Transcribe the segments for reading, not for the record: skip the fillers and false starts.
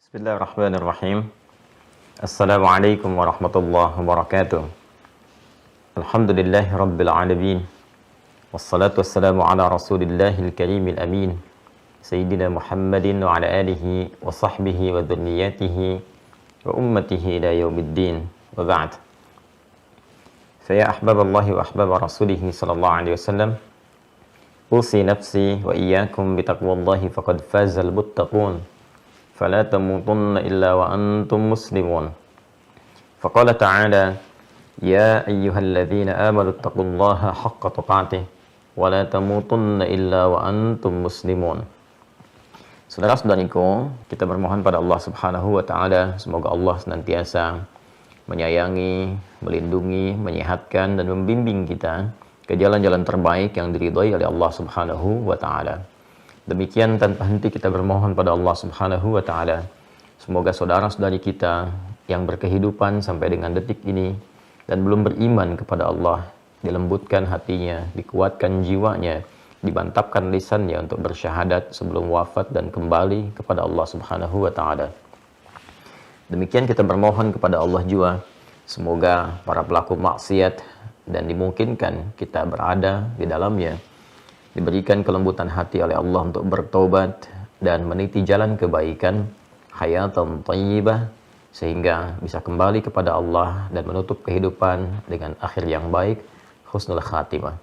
Bismillahirrahmanirrahim. Assalamualaikum warahmatullahi wabarakatuh. Alhamdulillahi rabbil alamin. Wassalatu wassalamu ala rasulillahil karimil amin. Sayyidina Muhammadin wa ala alihi wa sahbihi wa dhurriyyatihi wa ummatihi ila yaumiddin. Wa ba'd. Faya ahbaballahi wa ahbaba rasulihi sallallahu alaihi wasallam. Usi nafsi wa iyyakum bitaqwallahi faqad fazal muttaqun. فلا تموتن إلا وأنتم مسلمون فقال تعالى يا أيها الذين آمنوا اتقوا الله حق تقاته ولا تموتن إلا وأنتم مسلمون. Saudara-saudariku, kita bermohon pada Allah Subhanahu wa taala semoga Allah senantiasa menyayangi, melindungi, menyehatkan dan membimbing kita ke jalan-jalan terbaik yang diridhai oleh Allah Subhanahu wa taala. Demikian tanpa henti kita bermohon pada Allah Subhanahu wa taala. Semoga saudara-saudari kita yang berkehidupan sampai dengan detik ini dan belum beriman kepada Allah, dilembutkan hatinya, dikuatkan jiwanya, dibantapkan lisannya untuk bersyahadat sebelum wafat dan kembali kepada Allah Subhanahu wa taala. Demikian kita bermohon kepada Allah juga, semoga para pelaku maksiat dan dimungkinkan kita berada di dalamnya diberikan kelembutan hati oleh Allah untuk bertobat dan meniti jalan kebaikan, hayatan thayyibah, sehingga bisa kembali kepada Allah dan menutup kehidupan dengan akhir yang baik, husnul khatimah.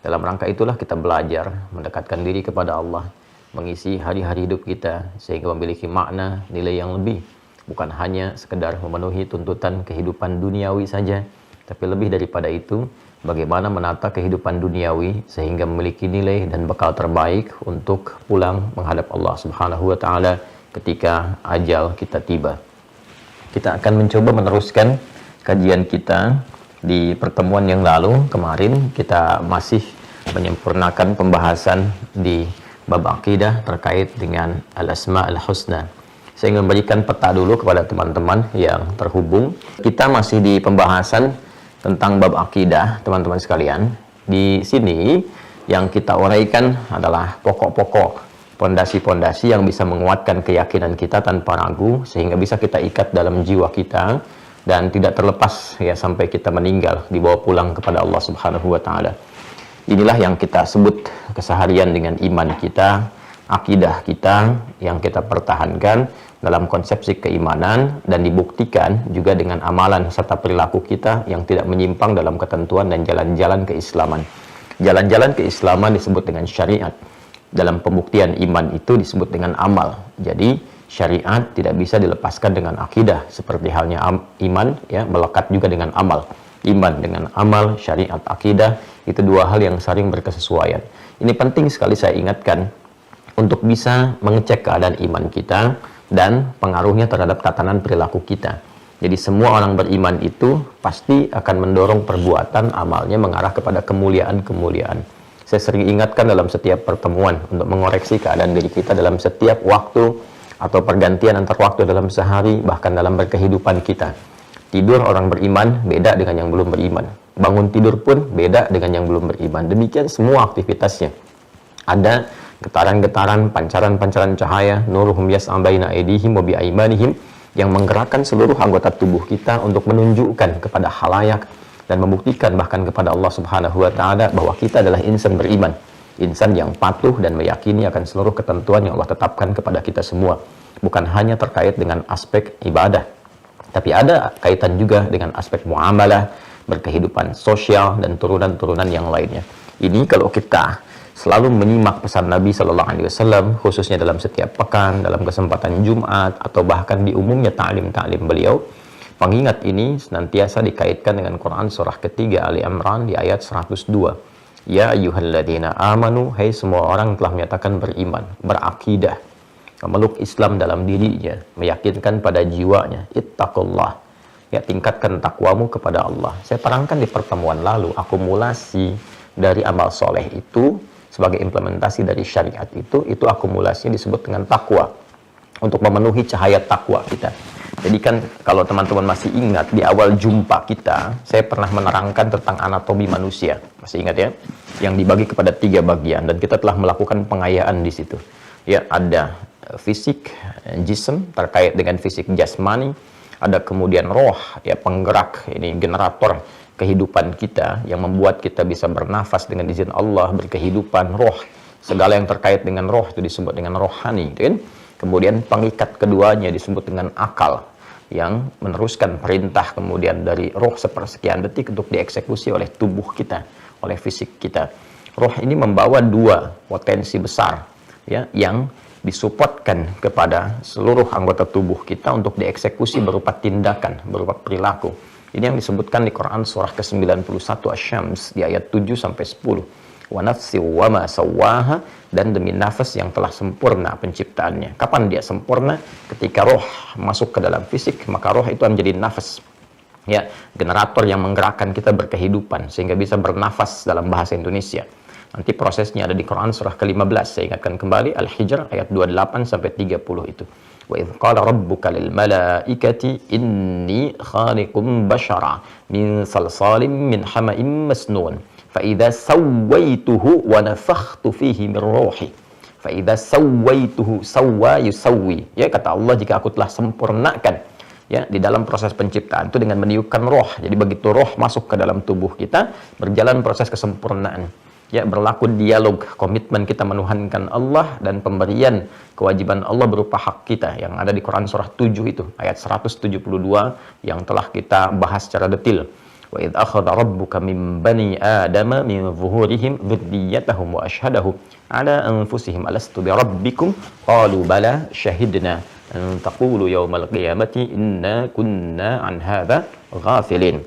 Dalam rangka itulah kita belajar mendekatkan diri kepada Allah, mengisi hari-hari hidup kita sehingga memiliki makna, nilai yang lebih, bukan hanya sekedar memenuhi tuntutan kehidupan duniawi saja, tapi lebih daripada itu, bagaimana menata kehidupan duniawi sehingga memiliki nilai dan bekal terbaik untuk pulang menghadap Allah Subhanahu wa taala ketika ajal kita tiba. Kita akan mencoba meneruskan kajian kita di pertemuan yang lalu. Kemarin kita masih menyempurnakan pembahasan di bab akidah terkait dengan al-asma al-husna. Saya ingin memberikan peta dulu kepada teman-teman yang terhubung. Kita masih di pembahasan tentang bab akidah, teman-teman sekalian. Di sini yang kita uraikan adalah pokok-pokok, pondasi-pondasi yang bisa menguatkan keyakinan kita tanpa ragu sehingga bisa kita ikat dalam jiwa kita dan tidak terlepas ya sampai kita meninggal, dibawa pulang kepada Allah Subhanahu wa taala. Inilah yang kita sebut keseharian dengan iman kita, akidah kita yang kita pertahankan dalam konsepsi keimanan dan dibuktikan juga dengan amalan serta perilaku kita yang tidak menyimpang dalam ketentuan dan jalan-jalan keislaman. Jalan-jalan keislaman disebut dengan syariat. Dalam pembuktian iman itu disebut dengan amal. Jadi syariat tidak bisa dilepaskan dengan akidah seperti halnya iman ya melekat juga dengan amal. Iman dengan amal, syariat, akidah itu dua hal yang saling berkesesuaian. Ini penting sekali saya ingatkan untuk bisa mengecek keadaan iman kita dan pengaruhnya terhadap tatanan perilaku kita. Jadi semua orang beriman itu pasti akan mendorong perbuatan amalnya mengarah kepada kemuliaan-kemuliaan. Saya sering ingatkan dalam setiap pertemuan untuk mengoreksi keadaan diri kita dalam setiap waktu atau pergantian antar waktu dalam sehari, bahkan dalam berkehidupan kita. Tidur orang beriman beda dengan yang belum beriman. Bangun tidur pun beda dengan yang belum beriman. Demikian semua aktivitasnya. Ada getaran-getaran, pancaran-pancaran cahaya, nuruhum yas'a baina aydihim wa bi aymanihim, yang menggerakkan seluruh anggota tubuh kita untuk menunjukkan kepada khalayak dan membuktikan bahkan kepada Allah Subhanahu wa taala bahwa kita adalah insan beriman, insan yang patuh dan meyakini akan seluruh ketentuan yang Allah tetapkan kepada kita semua. Bukan hanya terkait dengan aspek ibadah, tapi ada kaitan juga dengan aspek muamalah, berkehidupan sosial dan turunan-turunan yang lainnya. Ini kalau kita selalu menyimak pesan Nabi Sallallahu Alaihi Wasallam, khususnya dalam setiap pekan, dalam kesempatan Jumat, atau bahkan di umumnya ta'lim-ta'lim beliau, pengingat ini senantiasa dikaitkan dengan Quran surah ketiga Ali Imran di ayat 102. Ya ayyuhalladzina amanu, hai semua orang telah menyatakan beriman, berakidah, memeluk Islam dalam dirinya, meyakinkan pada jiwanya, ittaqullah, ya tingkatkan takwamu kepada Allah. Saya terangkan di pertemuan lalu, akumulasi dari amal soleh itu sebagai implementasi dari syariat itu akumulasinya disebut dengan takwa, untuk memenuhi cahaya takwa kita. Jadi kan kalau teman-teman masih ingat di awal jumpa kita, saya pernah menerangkan tentang anatomi manusia, masih ingat ya, yang dibagi kepada 3 bagian dan kita telah melakukan pengayaan di situ. Ya, ada fisik, jism, terkait dengan fisik jasmani, ada kemudian roh, ya penggerak, ini generator kehidupan kita yang membuat kita bisa bernafas dengan izin Allah, berkehidupan, roh. Segala yang terkait dengan roh itu disebut dengan rohani, gitu kan? Kemudian pengikat keduanya disebut dengan akal, yang meneruskan perintah kemudian dari roh sepersekian detik untuk dieksekusi oleh tubuh kita, oleh fisik kita. Roh ini membawa dua potensi besar, ya, yang disupportkan kepada seluruh anggota tubuh kita untuk dieksekusi berupa tindakan, berupa perilaku. Ini yang disebutkan di Quran surah ke-91 Asy-Syams di ayat 7 sampai 10. Wa nafsi wa ma sawwaha, dan demi nafas yang telah sempurna penciptaannya. Kapan dia sempurna? Ketika roh masuk ke dalam fisik, maka roh itu menjadi nafas. Ya, generator yang menggerakkan kita berkehidupan sehingga bisa bernafas dalam bahasa Indonesia. Nanti prosesnya ada di Quran surah ke-15. Saya ingatkan kembali Al-Hijr ayat 28 sampai 30 itu. Wa idz qala rabbuka lil malaikati inni khaliqum bashara min salsalin min hama'in masnun fa idza sawaituhu wa nafakhtu fihi min ruhi fa idza sawaituhu sawwa yusawwi. Ya, kata Allah, jika aku telah sempurnakan, ya, di dalam proses penciptaan itu dengan meniupkan roh. Jadi begitu roh masuk ke dalam tubuh kita, berjalan proses kesempurnaan. Ya, berlaku dialog, komitmen kita menuhankan Allah dan pemberian kewajiban Allah berupa hak kita yang ada di Quran surah 7 itu, ayat 172 yang telah kita bahas secara detail. Wa idz akhadha rabbuka min bani adama min zuhurihim dzurriyyatahum wa asyhadahum ala anfusihim alastu bi rabbikum qalu bala syahidna an taqulu yaumal qiyamati inna kunna an hadza ghafilin.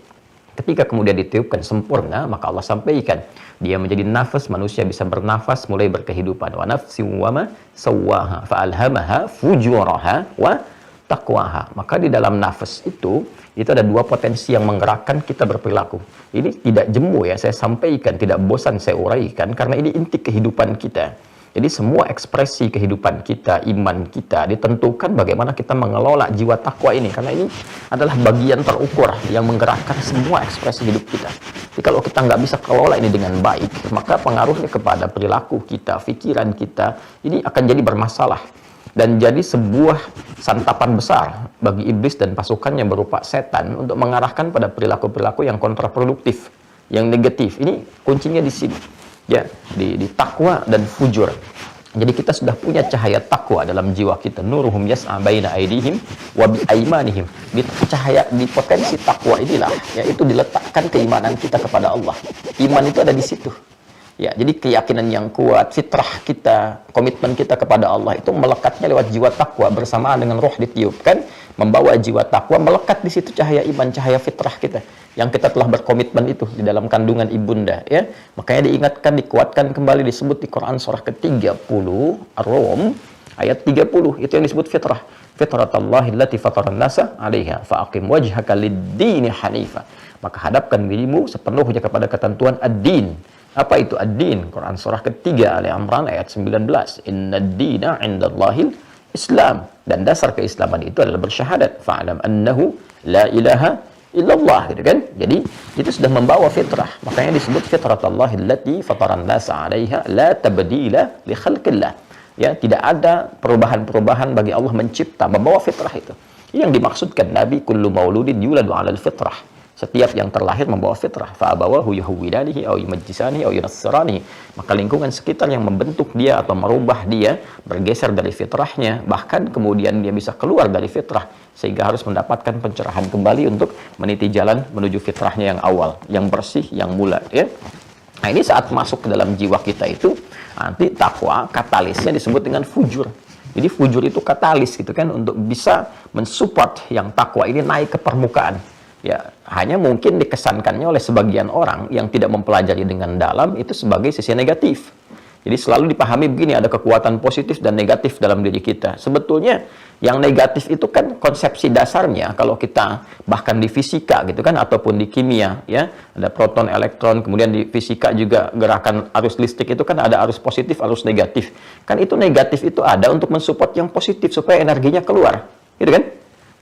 Ketika kemudian ditiupkan sempurna, maka Allah sampaikan, dia menjadi nafas, manusia bisa bernafas, mulai berkehidupan. Wa nafsi wa ma sawwaha fa alhamaha fujuraha wa taqwaha. Maka di dalam nafas itu ada dua potensi yang menggerakkan kita berperilaku. Ini tidak jemu, ya, saya sampaikan, tidak bosan saya uraikan, karena ini inti kehidupan kita. Jadi semua ekspresi kehidupan kita, iman kita, ditentukan bagaimana kita mengelola jiwa takwa ini. Karena ini adalah bagian terukur yang menggerakkan semua ekspresi hidup kita. Jadi kalau kita nggak bisa kelola ini dengan baik, maka pengaruhnya kepada perilaku kita, pikiran kita, ini akan jadi bermasalah. Dan jadi sebuah santapan besar bagi iblis dan pasukannya berupa setan untuk mengarahkan pada perilaku-perilaku yang kontraproduktif, yang negatif. Ini kuncinya di sini. Ya, di takwa dan fujur. Jadi kita sudah punya cahaya takwa dalam jiwa kita. Nuruhum yas'a baina aydihim wa bi aymanihim. Di cahaya, di potensi takwa inilah, yaitu diletakkan keimanan kita kepada Allah. Iman itu ada di situ. Ya, jadi keyakinan yang kuat, fitrah kita, komitmen kita kepada Allah itu melekatnya lewat jiwa takwa bersamaan dengan roh ditiupkan, membawa jiwa takwa melekat di situ cahaya iman, cahaya fitrah kita yang kita telah berkomitmen itu di dalam kandungan ibunda, ya. Makanya diingatkan, dikuatkan kembali, disebut di Quran surah ke-30 Ar-Rum ayat 30, itu yang disebut fitrah. Fitratallahi allati fataran nasa 'alaiha fa'aqim wajhaka lid-dini hanifa. Maka hadapkan dirimu sepenuhnya kepada ketentuan ad-din. Apa itu ad-din? Quran surah ketiga Ali Imran ayat 19. Innad dina 'indallahil Islam. Dan dasar keislaman itu adalah bersyahadat. Fa'lam annahu la ilaha illallah, gitu kan? Jadi itu sudah membawa fitrah. Makanya disebut fitratallahi allati fataran nasa 'alaiha la tabdila li khalqillah. Ya, tidak ada perubahan-perubahan bagi Allah mencipta, membawa fitrah itu. Yang dimaksudkan Nabi, kullu mauludin yuladu 'alal fitrah. Setiap yang terlahir membawa fitrah. Fa'abawahu yuhawwidanihi aw yumajjisanihi aw yunassiranihi. Maka lingkungan sekitar yang membentuk dia atau merubah dia bergeser dari fitrahnya, bahkan kemudian dia bisa keluar dari fitrah sehingga harus mendapatkan pencerahan kembali untuk meniti jalan menuju fitrahnya yang awal, yang bersih, yang mula, ya. Nah, ini saat masuk ke dalam jiwa kita itu, nanti takwa katalisnya disebut dengan fujur. Jadi fujur itu katalis, gitu kan, untuk bisa mensupport yang takwa ini naik ke permukaan. Ya, hanya mungkin dikesankannya oleh sebagian orang yang tidak mempelajari dengan dalam itu sebagai sisi negatif. Jadi selalu dipahami begini, ada kekuatan positif dan negatif dalam diri kita. Sebetulnya yang negatif itu kan konsepsi dasarnya, kalau kita bahkan di fisika gitu kan, ataupun di kimia, ya, ada proton, elektron, kemudian di fisika juga gerakan arus listrik itu kan ada arus positif, arus negatif. Kan itu negatif itu ada untuk mensupport yang positif supaya energinya keluar, gitu kan?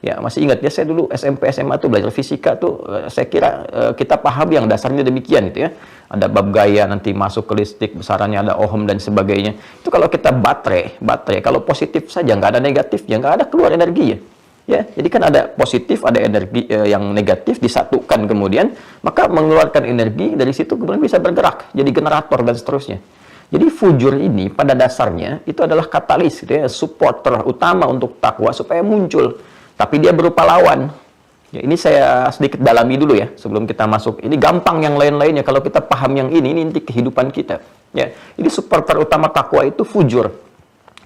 Ya, masih ingat ya, saya dulu SMP SMA tuh belajar fisika tuh, saya kira kita paham yang dasarnya demikian gitu ya. Ada bab gaya, nanti masuk ke listrik, besarannya ada ohm dan sebagainya. Itu kalau kita baterai kalau positif saja, nggak ada negatifnya, nggak ada keluar energi ya. Ya, jadi kan ada positif, ada energi yang negatif disatukan kemudian, maka mengeluarkan energi dari situ kemudian bisa bergerak, jadi generator dan seterusnya. Jadi fujur ini pada dasarnya itu adalah katalis, gitu ya, support terutama untuk takwa supaya muncul. Tapi dia berupa lawan. Ya, ini saya sedikit dalami dulu ya sebelum kita masuk. Ini gampang yang lain-lainnya kalau kita paham yang ini inti kehidupan kita. Ya, ini supporter utama takwa itu fujur.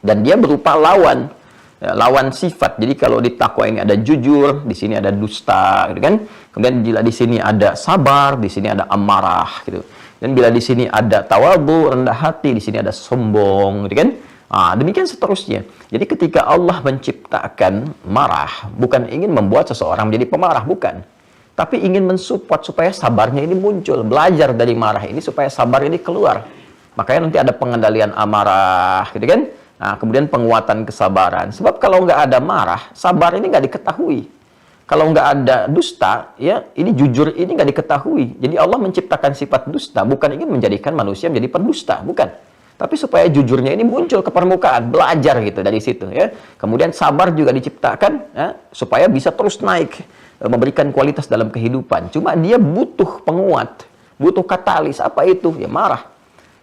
Dan dia berupa lawan. Ya, lawan sifat. Jadi kalau di takwa ini ada jujur, di sini ada dusta, gitu kan? Kemudian bila di sini ada sabar, di sini ada amarah, gitu. Dan bila di sini ada tawadhu, rendah hati, di sini ada sombong, gitu kan? Demikian seterusnya. Jadi ketika Allah menciptakan marah, bukan ingin membuat seseorang menjadi pemarah, bukan. Tapi ingin mensupport supaya sabarnya ini muncul. Belajar dari marah ini supaya sabar ini keluar. Makanya nanti ada pengendalian amarah, gitu kan? Kemudian penguatan kesabaran. Sebab kalau nggak ada marah, sabar ini nggak diketahui. Kalau nggak ada dusta, ya ini jujur ini nggak diketahui. Jadi Allah menciptakan sifat dusta, bukan ingin menjadikan manusia menjadi pendusta, bukan. Tapi supaya jujurnya ini muncul ke permukaan, belajar gitu dari situ ya. Kemudian sabar juga diciptakan ya, supaya bisa terus naik, memberikan kualitas dalam kehidupan. Cuma dia butuh penguat, butuh katalis. Apa itu? Ya marah.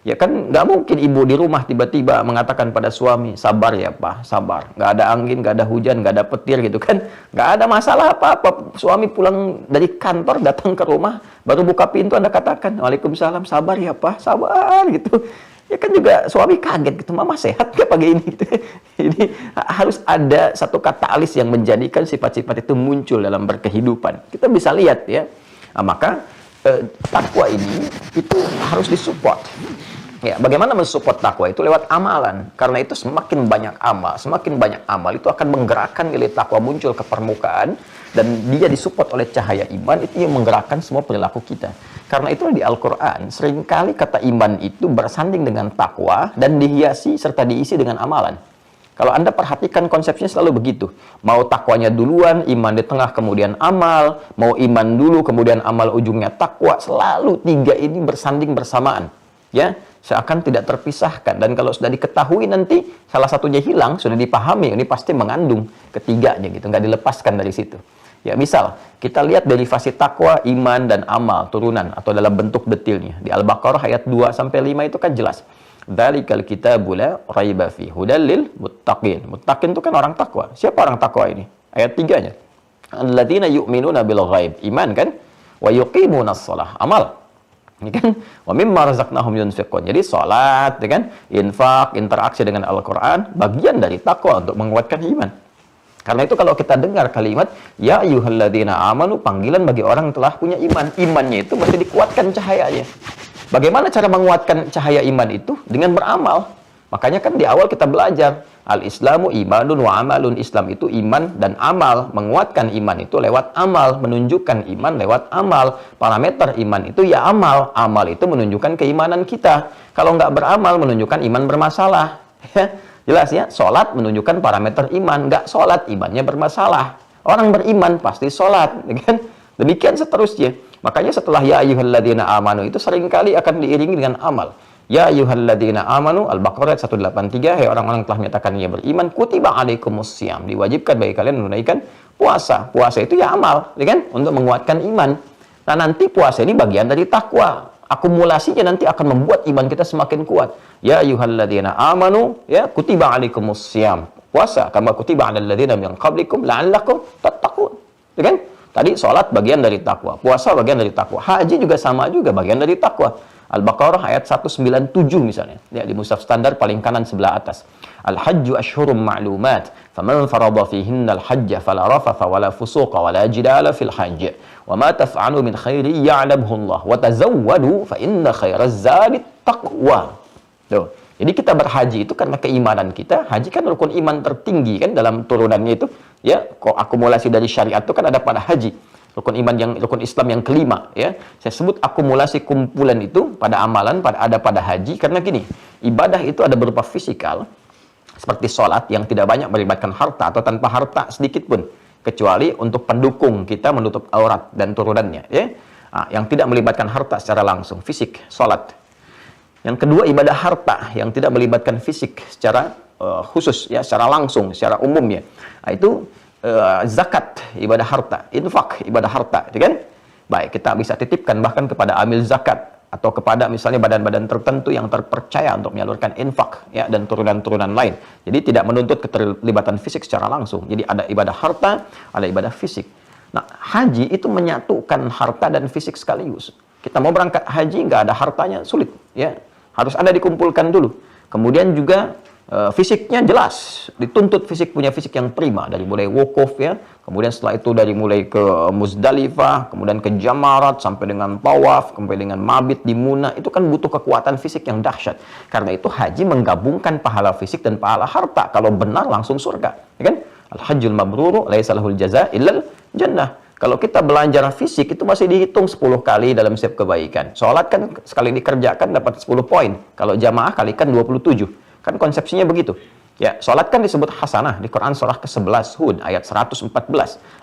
Ya kan nggak mungkin ibu di rumah tiba-tiba mengatakan pada suami, sabar ya Pak, sabar. Nggak ada angin, nggak ada hujan, nggak ada petir gitu kan. Nggak ada masalah apa-apa. Suami pulang dari kantor, datang ke rumah, baru buka pintu Anda katakan, Waalaikumsalam, sabar ya Pak, sabar gitu. Ya kan juga suami kaget gitu, mama sehat nggak pagi ini gitu. Jadi harus ada satu katalis yang menjadikan sifat-sifat itu muncul dalam berkehidupan. Kita bisa lihat ya. Maka takwa ini itu harus disupport. Ya, bagaimana mensupport takwa itu lewat amalan. Karena itu semakin banyak amal itu akan menggerakkan nilai takwa muncul ke permukaan dan dia disupport oleh cahaya iman, itu yang menggerakkan semua perilaku kita. Karena itu di Al-Quran seringkali kata iman itu bersanding dengan takwa dan dihiasi serta diisi dengan amalan. Kalau Anda perhatikan konsepnya selalu begitu. Mau takwanya duluan, iman di tengah, kemudian amal. Mau iman dulu, kemudian amal ujungnya takwa. Selalu tiga ini bersanding bersamaan. Ya, seakan tidak terpisahkan. Dan kalau sudah diketahui nanti salah satunya hilang, sudah dipahami, ini pasti mengandung ketiganya gitu, nggak dilepaskan dari situ. Ya, misal kita lihat derivasi takwa, iman dan amal turunan atau dalam bentuk detilnya. Di Al-Baqarah ayat 2 sampai 5 itu kan jelas. Dzalikal kitabul la raiba fi hudal lil muttaqin. Muttaqin itu kan orang takwa. Siapa orang takwa ini? Ayat 3-nya. Alladzina yu'minuna bil ghaib. Iman kan? Wa yuqimunas shalah. Amal. Ini kan wa mimma razaqnahum yunfiqun. Jadi salat, ya kan? Infak, interaksi dengan Al-Qur'an bagian dari takwa untuk menguatkan iman. Karena itu kalau kita dengar kalimat ya ayyuhalladzina amanu, panggilan bagi orang yang telah punya iman. Imannya itu mesti dikuatkan cahayanya. Bagaimana cara menguatkan cahaya iman itu? Dengan beramal. Makanya kan di awal kita belajar al-islamu imanun wa amalun. Islam itu iman dan amal. Menguatkan iman itu lewat amal, menunjukkan iman lewat amal. Parameter iman itu ya amal. Amal itu menunjukkan keimanan kita. Kalau nggak beramal menunjukkan iman bermasalah. Jelas ya, sholat menunjukkan parameter iman. Nggak sholat, imannya bermasalah. Orang beriman pasti sholat, kan? Demikian seterusnya. Makanya setelah ya ayyuhalladzina amanu itu seringkali akan diiringi dengan amal. Ya ayyuhalladzina amanu, Al-Baqarah 183, hai orang-orang telah menyatakan ia beriman, kutiba alaikumussyam, diwajibkan bagi kalian menunaikan puasa. Puasa itu ya amal, ya kan? Untuk menguatkan iman. Nah, nanti puasa ini bagian dari takwa. Akumulasinya nanti akan membuat iman kita semakin kuat. Ya ayyuhalladzina amanu, ya kutiba alaikumussyam. Puasa kama kutiba alal ladzina min qablikum la'allakum tattaqun. Ya kan? Tadi salat bagian dari takwa, puasa bagian dari takwa. Haji juga sama juga bagian dari takwa. Al-Baqarah ayat 197 misalnya. Ya, di mushaf standar paling kanan sebelah atas. Al-hajju ashhurum ma'lumat, faman farada fihinna al-hajja fala rafatha wala fusuqa wala jidala fil hajj. Wa ma taf'alu min khairi ya'lamhu Allah wa tazawwadu fa inna khairaz zadi taqwa. Tuh. Jadi kita berhaji itu karena keimanan kita. Haji kan rukun iman tertinggi kan dalam turunannya itu. Ya, kok akumulasi dari syariat itu kan ada pada haji. Rukun Islam yang kelima, ya. Saya sebut akumulasi kumpulan itu pada amalan, pada haji karena gini, ibadah itu ada berupa fisikal seperti sholat yang tidak banyak melibatkan harta atau tanpa harta sedikit pun. kecuali untuk pendukung kita menutup aurat dan turunannya, ya. Yang tidak melibatkan harta secara langsung, fisik, salat. Yang kedua, ibadah harta yang tidak melibatkan fisik secara khusus, ya, secara langsung, secara umum, ya. Itu zakat, ibadah harta, infak, ibadah harta, gitu kan? Baik, kita bisa titipkan bahkan kepada amil zakat atau kepada misalnya badan-badan tertentu yang terpercaya untuk menyalurkan infak, ya, dan turunan-turunan lain. Jadi tidak menuntut keterlibatan fisik secara langsung. Jadi ada ibadah harta, ada ibadah fisik. Nah, haji itu menyatukan harta dan fisik sekaligus. Kita mau berangkat haji nggak ada hartanya, sulit, ya. Harus ada dikumpulkan dulu. Kemudian juga fisiknya jelas, dituntut fisik, punya fisik yang prima, dari mulai wukuf, ya, kemudian setelah itu dari mulai ke Muzdalifah, kemudian ke Jamarat, sampai dengan tawaf, sampai dengan mabit di Muna, itu kan butuh kekuatan fisik yang dahsyat. Karena itu haji menggabungkan pahala fisik dan pahala harta, kalau benar langsung surga, ya kan? Al-hajjul mabruru laisa lahul jaza illal jannah. Kalau kita belajar fisik itu masih dihitung 10 kali dalam setiap kebaikan. Sholat kan sekali dikerjakan dapat 10 poin. Kalau jamaah kalikan 27. Kan konsepsinya begitu. Ya, salat kan disebut hasanah di Quran surah ke-11 Hud ayat 114.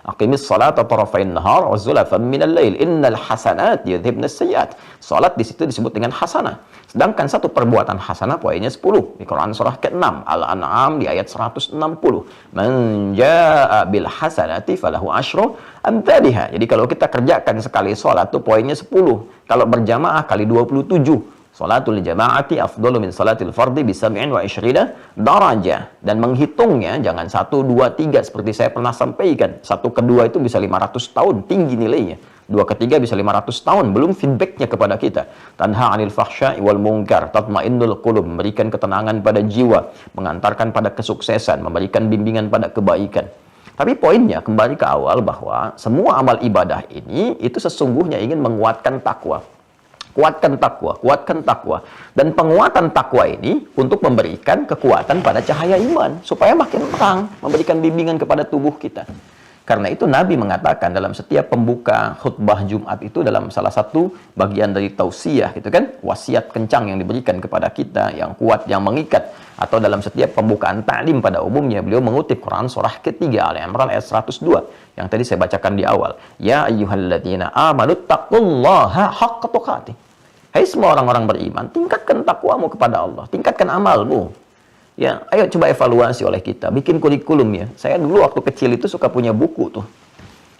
Aqimis salata tarafain nahar wa zulafan minal lail innal hasanat yudhibnas sayyiat. Salat di situ disebut dengan hasanah. Sedangkan satu perbuatan hasanah poinnya 10 di Quran surah ke-6 Al-An'am di ayat 160. Man jaa bil hasanati falahu asyru amthaliha. Jadi kalau kita kerjakan sekali salat tuh poinnya 10. Kalau berjamaah kali 27. Salatul jama'ati afdalu min salatil fardi bi 27 darajah. Dan menghitungnya jangan 1, 2, 3 seperti saya pernah sampaikan. 1 ke 2 itu bisa 500 tahun tinggi nilainya. 2 ke 3 bisa 500 tahun, belum feedbacknya kepada kita. Tanha 'anil fahsya'i wal munkar, tatmainnul qulub, memberikan ketenangan pada jiwa, mengantarkan pada kesuksesan, memberikan bimbingan pada kebaikan. Tapi poinnya kembali ke awal bahwa semua amal ibadah ini itu sesungguhnya ingin menguatkan takwa. Kuatkan takwa, kuatkan takwa. Dan penguatan takwa ini untuk memberikan kekuatan pada cahaya iman. Supaya makin terang, memberikan bimbingan kepada tubuh kita. Karena itu Nabi mengatakan dalam setiap pembuka khutbah Jumat itu dalam salah satu bagian dari tausiah, gitu kan, wasiat kencang yang diberikan kepada kita, yang kuat, yang mengikat. Atau dalam setiap pembukaan ta'lim pada umumnya, beliau mengutip Quran surah ketiga Al-Imran ayat 102 yang tadi saya bacakan di awal. Ya ayyuhalladzina amanu taqullaha haqqa tuqatih. Hai semua orang-orang beriman, tingkatkan takwamu kepada Allah, tingkatkan amalmu. Ya, ayo coba evaluasi oleh kita, bikin kurikulum, ya. Saya dulu waktu kecil itu suka punya buku tuh.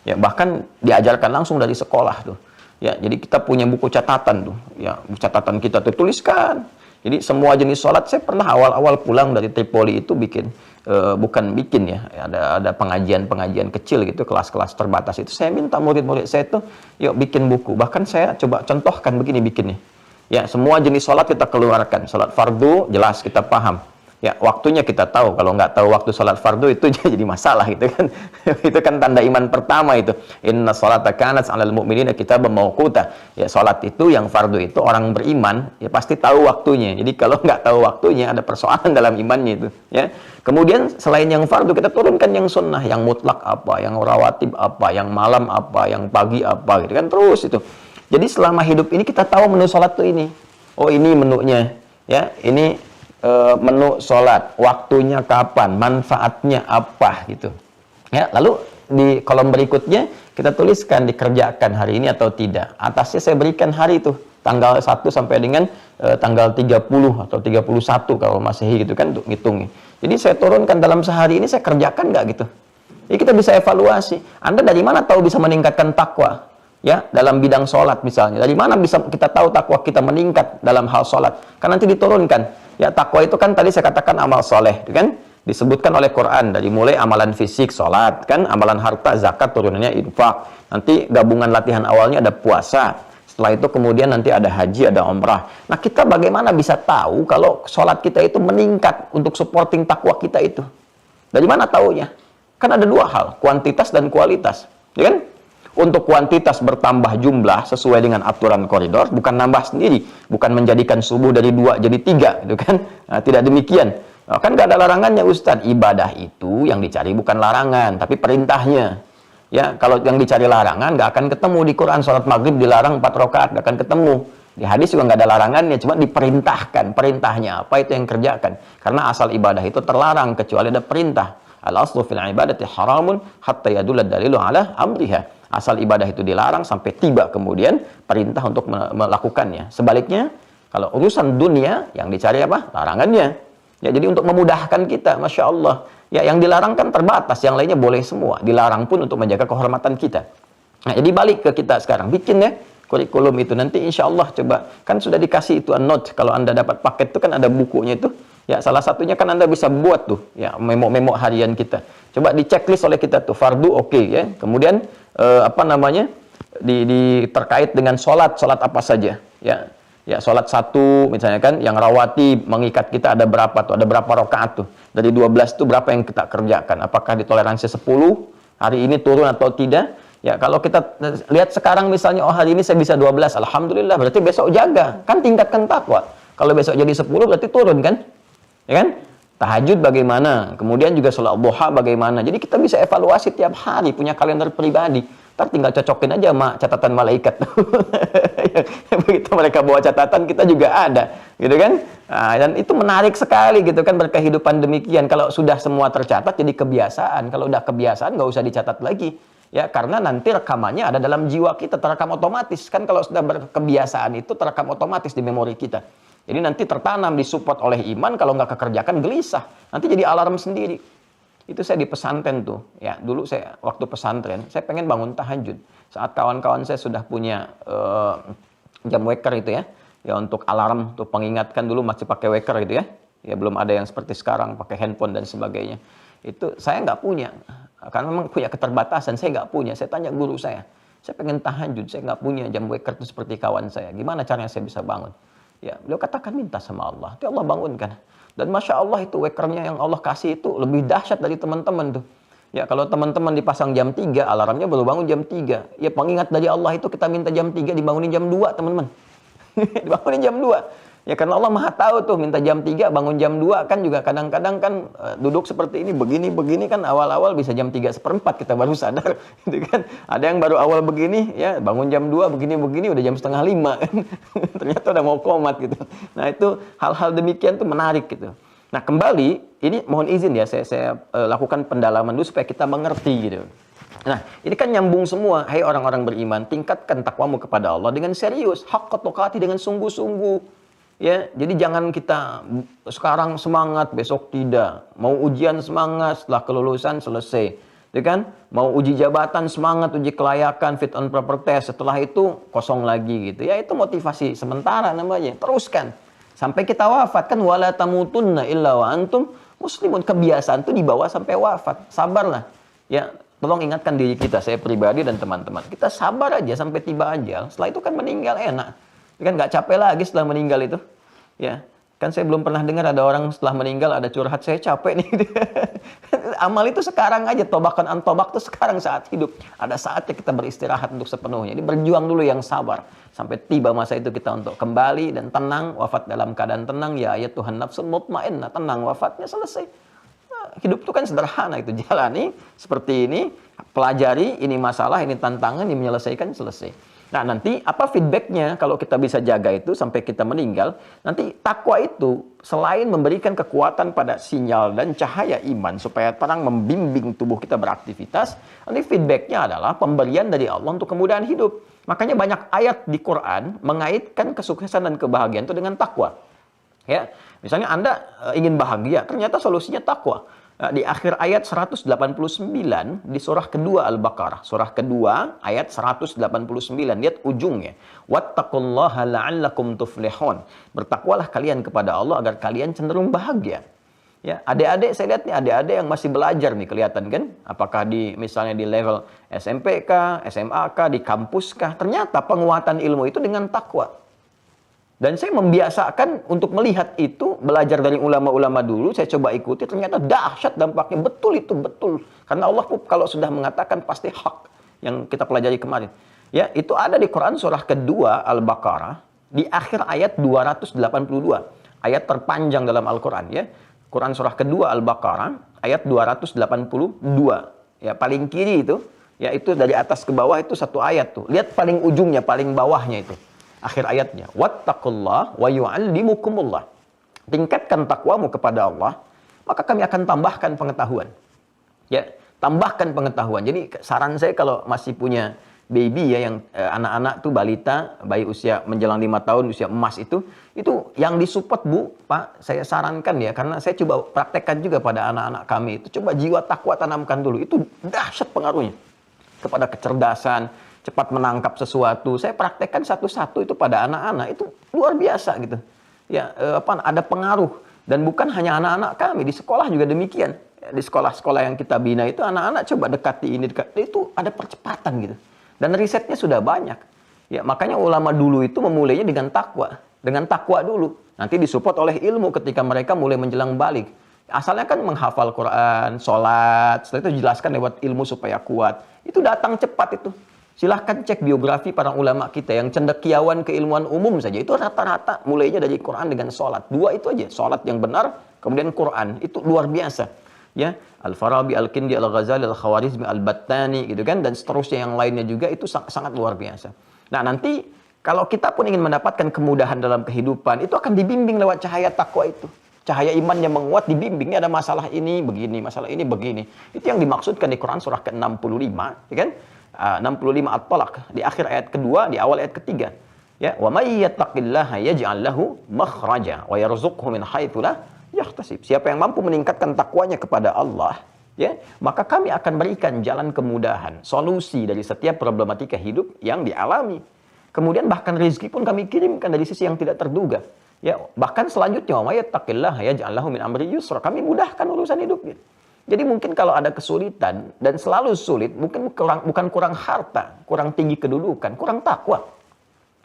Ya, bahkan diajarkan langsung dari sekolah tuh. Ya, jadi kita punya buku catatan tuh. Ya, catatan kita tuh tuliskan. Jadi semua jenis sholat saya pernah awal-awal pulang dari Tripoli itu bikin, bukan bikin, ya. Ada pengajian-pengajian kecil gitu, kelas-kelas terbatas itu. Saya minta murid-murid saya tuh, yuk bikin buku. Bahkan saya coba contohkan begini bikinnya. Ya, semua jenis sholat kita keluarkan. Sholat fardu jelas kita paham. Ya, waktunya kita tahu. Kalau nggak tahu waktu sholat fardu itu jadi masalah gitu kan. Itu kan tanda iman pertama itu. Inna sholata kanat 'alal mu'minina kitaban mawquta. Ya, sholat itu yang fardu itu orang beriman ya pasti tahu waktunya. Jadi kalau nggak tahu waktunya ada persoalan dalam imannya itu. Ya. Kemudian selain yang fardu kita turunkan yang sunnah, yang mutlak apa, yang rawatib apa, yang malam apa, yang pagi apa gitu kan terus itu. Jadi selama hidup ini kita tahu menu sholat tuh ini. Oh ini menunya. Ya, ini menu sholat, waktunya kapan, manfaatnya apa gitu. Ya, lalu di kolom berikutnya kita tuliskan dikerjakan hari ini atau tidak. Atasnya saya berikan hari itu, tanggal 1 sampai dengan tanggal 30 atau 31 kalau Masehi gitu kan untuk ngitungnya. Jadi saya turunkan dalam sehari ini saya kerjakan nggak gitu. Jadi kita bisa evaluasi. Anda dari mana tahu bisa meningkatkan takwa? Ya, dalam bidang sholat misalnya. Dari mana bisa kita tahu takwa kita meningkat dalam hal sholat? Kan nanti diturunkan. Ya, takwa itu kan tadi saya katakan amal soleh, kan? Disebutkan oleh Quran dari mulai amalan fisik, sholat, kan? Amalan harta, zakat, turunannya infak. Nanti gabungan latihan awalnya ada puasa. Setelah itu kemudian nanti ada haji, ada umrah. Nah, kita bagaimana bisa tahu kalau sholat kita itu meningkat untuk supporting takwa kita itu? Dari mana taunya? Kan ada dua hal, kuantitas dan kualitas, ya kan? Untuk kuantitas bertambah jumlah sesuai dengan aturan koridor, bukan nambah sendiri, bukan menjadikan subuh dari 2 jadi 3, gitu kan? Nah, tidak demikian. Nah, kan nggak ada larangannya, Ustadz. Ibadah itu yang dicari bukan larangan, tapi perintahnya. Ya, kalau yang dicari larangan nggak akan ketemu di Quran. Sholat maghrib dilarang 4 rakaat, nggak akan ketemu. Di hadis juga nggak ada larangannya, cuma diperintahkan. Perintahnya apa itu yang kerjakan. Karena asal ibadah itu terlarang kecuali ada perintah. Al-aslu fil ibadati haramun hatta yadulla dalilu ala amriha. Asal ibadah itu dilarang sampai tiba kemudian perintah untuk melakukannya. Sebaliknya, kalau urusan dunia yang dicari apa? Larangannya. Ya, jadi untuk memudahkan kita, Masya Allah. Ya, yang dilarang kan terbatas, yang lainnya boleh semua. Dilarang pun untuk menjaga kehormatan kita. Nah, jadi balik ke kita sekarang. Bikin ya kurikulum itu. Nanti insya Allah coba. Kan sudah dikasih itu note. Kalau Anda dapat paket itu kan ada bukunya itu. Ya, salah satunya kan Anda bisa buat tuh. Ya, memo-memo harian kita. Coba di checklist oleh kita tuh. Fardu oke, ya. Kemudian terkait dengan sholat apa saja. Ya. Ya, sholat satu misalnya kan, yang rawatib mengikat kita ada berapa tuh, ada berapa rakaat tuh. Dari 12 itu berapa yang kita kerjakan, apakah ditoleransi 10, hari ini turun atau tidak. Ya, kalau kita lihat sekarang misalnya, oh hari ini saya bisa 12, alhamdulillah, berarti besok jaga, kan tingkatkan takwa. Kalau besok jadi 10 berarti turun kan, ya kan. Tahajud bagaimana, kemudian juga sholat duha bagaimana. Jadi kita bisa evaluasi tiap hari, punya kalender pribadi. Ntar tinggal cocokin aja sama catatan malaikat. Begitu mereka bawa catatan, kita juga ada, gitu kan? Nah, dan itu menarik sekali, gitu kan, berkehidupan demikian. Kalau sudah semua tercatat, jadi kebiasaan. Kalau udah kebiasaan, nggak usah dicatat lagi, ya, karena nanti rekamannya ada dalam jiwa kita, terekam otomatis. Kan kalau sudah berkebiasaan itu terekam otomatis di memori kita. Jadi nanti tertanam, disupport oleh iman. Kalau nggak kekerjakan, gelisah. Nanti jadi alarm sendiri. Itu saya di pesantren tuh, ya, dulu saya waktu pesantren, saya pengen bangun tahajud. Saat kawan-kawan saya sudah punya jam waker itu ya, ya untuk alarm tuh pengingatkan, dulu masih pakai waker gitu ya, ya belum ada yang seperti sekarang pakai handphone dan sebagainya. Itu saya nggak punya, karena memang punya keterbatasan, saya nggak punya. Saya tanya guru saya pengen tahajud, saya nggak punya jam waker itu seperti kawan saya. Gimana caranya saya bisa bangun? Ya, beliau katakan minta sama Allah, itu Allah bangunkan. Dan Masya Allah itu wakernya yang Allah kasih itu lebih dahsyat dari teman-teman tuh. Ya, kalau teman-teman dipasang jam 3, alarmnya baru bangun jam 3. Ya, pengingat dari Allah itu kita minta jam 3, dibangunin jam 2, teman-teman. Dibangunin jam 2. Ya, karena Allah Maha tahu tuh, minta jam 3, bangun jam 2 kan juga kadang-kadang kan duduk seperti ini, begini kan awal-awal bisa jam 3:4 kita baru sadar. Gitu kan. Ada yang baru awal begini, ya bangun jam 2, begini udah jam 4:30 kan. Ternyata udah mau komat gitu. Nah, itu hal-hal demikian tuh menarik gitu. Nah, kembali, ini mohon izin ya, saya lakukan pendalaman dulu supaya kita mengerti gitu. Nah, ini kan nyambung semua. Hai orang-orang beriman, tingkatkan takwamu kepada Allah dengan serius, haqqa tuqati, dengan sungguh-sungguh. Ya, jadi jangan kita sekarang semangat, besok tidak. Mau ujian semangat, setelah kelulusan selesai. Ya kan? Mau uji jabatan semangat, uji kelayakan, fit and proper test, setelah itu kosong lagi gitu. Ya, itu motivasi sementara namanya. Teruskan sampai kita wafat, kan wala tamutunna illa wa antum muslimun. Kebiasaan itu dibawa sampai wafat. Sabarlah. Ya, tolong ingatkan diri kita, saya pribadi dan teman-teman. Kita sabar aja sampai tiba ajal. Setelah itu kan meninggal enak. Kan nggak capek lagi setelah meninggal itu. Ya, kan saya belum pernah dengar ada orang setelah meninggal ada curhat, saya capek nih. Amal itu sekarang aja, tobakan antobak itu sekarang saat hidup. Ada saatnya kita beristirahat untuk sepenuhnya. Jadi berjuang dulu yang sabar. Sampai tiba masa itu kita untuk kembali dan tenang, wafat dalam keadaan tenang. Ya ayat Tuhan nafsul mutmainnah, tenang, wafatnya selesai. Nah, hidup itu kan sederhana, itu jalani seperti ini, pelajari, ini masalah, ini tantangan, ini menyelesaikan, selesai. Nah, nanti apa feedbacknya kalau kita bisa jaga itu sampai kita meninggal? Nanti takwa itu selain memberikan kekuatan pada sinyal dan cahaya iman supaya terang membimbing tubuh kita beraktivitas, nanti feedbacknya adalah pemberian dari Allah untuk kemudahan hidup. Makanya banyak ayat di Quran mengaitkan kesuksesan dan kebahagiaan itu dengan takwa. Ya, misalnya Anda ingin bahagia, ternyata solusinya takwa. Di akhir ayat 189 di surah kedua Al-Baqarah. Surah kedua ayat 189. Lihat ujungnya. Wattaqullaha la'allakum tuflihun. Bertakwalah kalian kepada Allah agar kalian cenderung bahagia. Ya, adik-adik, saya lihat nih adik-adik yang masih belajar nih, kelihatan kan? Apakah misalnya di level SMP kah, SMA kah, di kampus kah? Ternyata penguatan ilmu itu dengan takwa. Dan saya membiasakan untuk melihat itu, belajar dari ulama-ulama dulu, saya coba ikuti, ternyata dahsyat dampaknya, betul itu, betul. Karena Allah kalau sudah mengatakan pasti hak yang kita pelajari kemarin. Ya, itu ada di Quran surah kedua Al-Baqarah, di akhir ayat 282. Ayat terpanjang dalam Al-Quran ya. Quran surah kedua Al-Baqarah, ayat 282. Ya, paling kiri itu, ya itu dari atas ke bawah itu satu ayat tuh. Lihat paling ujungnya, paling bawahnya itu. Akhir ayatnya, wattaqullah wa yu'allimukumullah. Tingkatkan takwamu kepada Allah, maka kami akan tambahkan pengetahuan. Ya, tambahkan pengetahuan. Jadi saran saya kalau masih punya baby ya, yang anak-anak tuh balita, bayi usia menjelang 5 tahun, usia emas itu yang disupport Bu, Pak, saya sarankan ya, karena saya coba praktekkan juga pada anak-anak kami itu, coba jiwa takwa tanamkan dulu, itu dahsyat pengaruhnya kepada kecerdasan, cepat menangkap sesuatu. Saya praktekkan satu-satu itu pada anak-anak, itu luar biasa gitu. Ya, ada pengaruh, dan bukan hanya anak-anak kami, di sekolah juga demikian. Di sekolah-sekolah yang kita bina itu anak-anak coba dekati ini, itu ada percepatan gitu. Dan risetnya sudah banyak. Ya, makanya ulama dulu itu memulainya dengan takwa. Dengan takwa dulu. Nanti disupport oleh ilmu ketika mereka mulai menjelang balik. Asalnya kan menghafal Quran, sholat, setelah itu jelaskan lewat ilmu supaya kuat. Itu datang cepat itu. Silahkan cek biografi para ulama kita yang cendekiawan keilmuan umum saja. Itu rata-rata mulainya dari Quran dengan sholat. Dua itu aja. Sholat yang benar, kemudian Quran. Itu luar biasa. Ya, Al-Farabi, Al-Kindi, Al-Ghazali, Al-Khawarizmi, Al-Battani gitu kan, dan seterusnya yang lainnya juga, itu sangat luar biasa. Nah, nanti kalau kita pun ingin mendapatkan kemudahan dalam kehidupan, itu akan dibimbing lewat cahaya takwa itu. Cahaya iman yang menguat dibimbing, ini ada masalah ini begini, masalah ini begini. Itu yang dimaksudkan di Quran surah ke-65, ya kan? 65 At-Talaq, di akhir ayat kedua, di awal ayat ketiga. Ya, wa may yattaqillaha yaj'al lahu makhraja wa yarzuqhu min haitsu la yahtasib. Siapa yang mampu meningkatkan takwanya kepada Allah, ya, maka kami akan berikan jalan kemudahan, solusi dari setiap problematika hidup yang dialami. Kemudian bahkan rezeki pun kami kirimkan dari sisi yang tidak terduga. Ya, bahkan selanjutnya, wa may yattaqillaha yaj'al lahu min amri yusra. Kami mudahkan urusan hidupnya. Jadi mungkin kalau ada kesulitan dan selalu sulit, mungkin bukan kurang harta, kurang tinggi kedudukan, kurang takwa.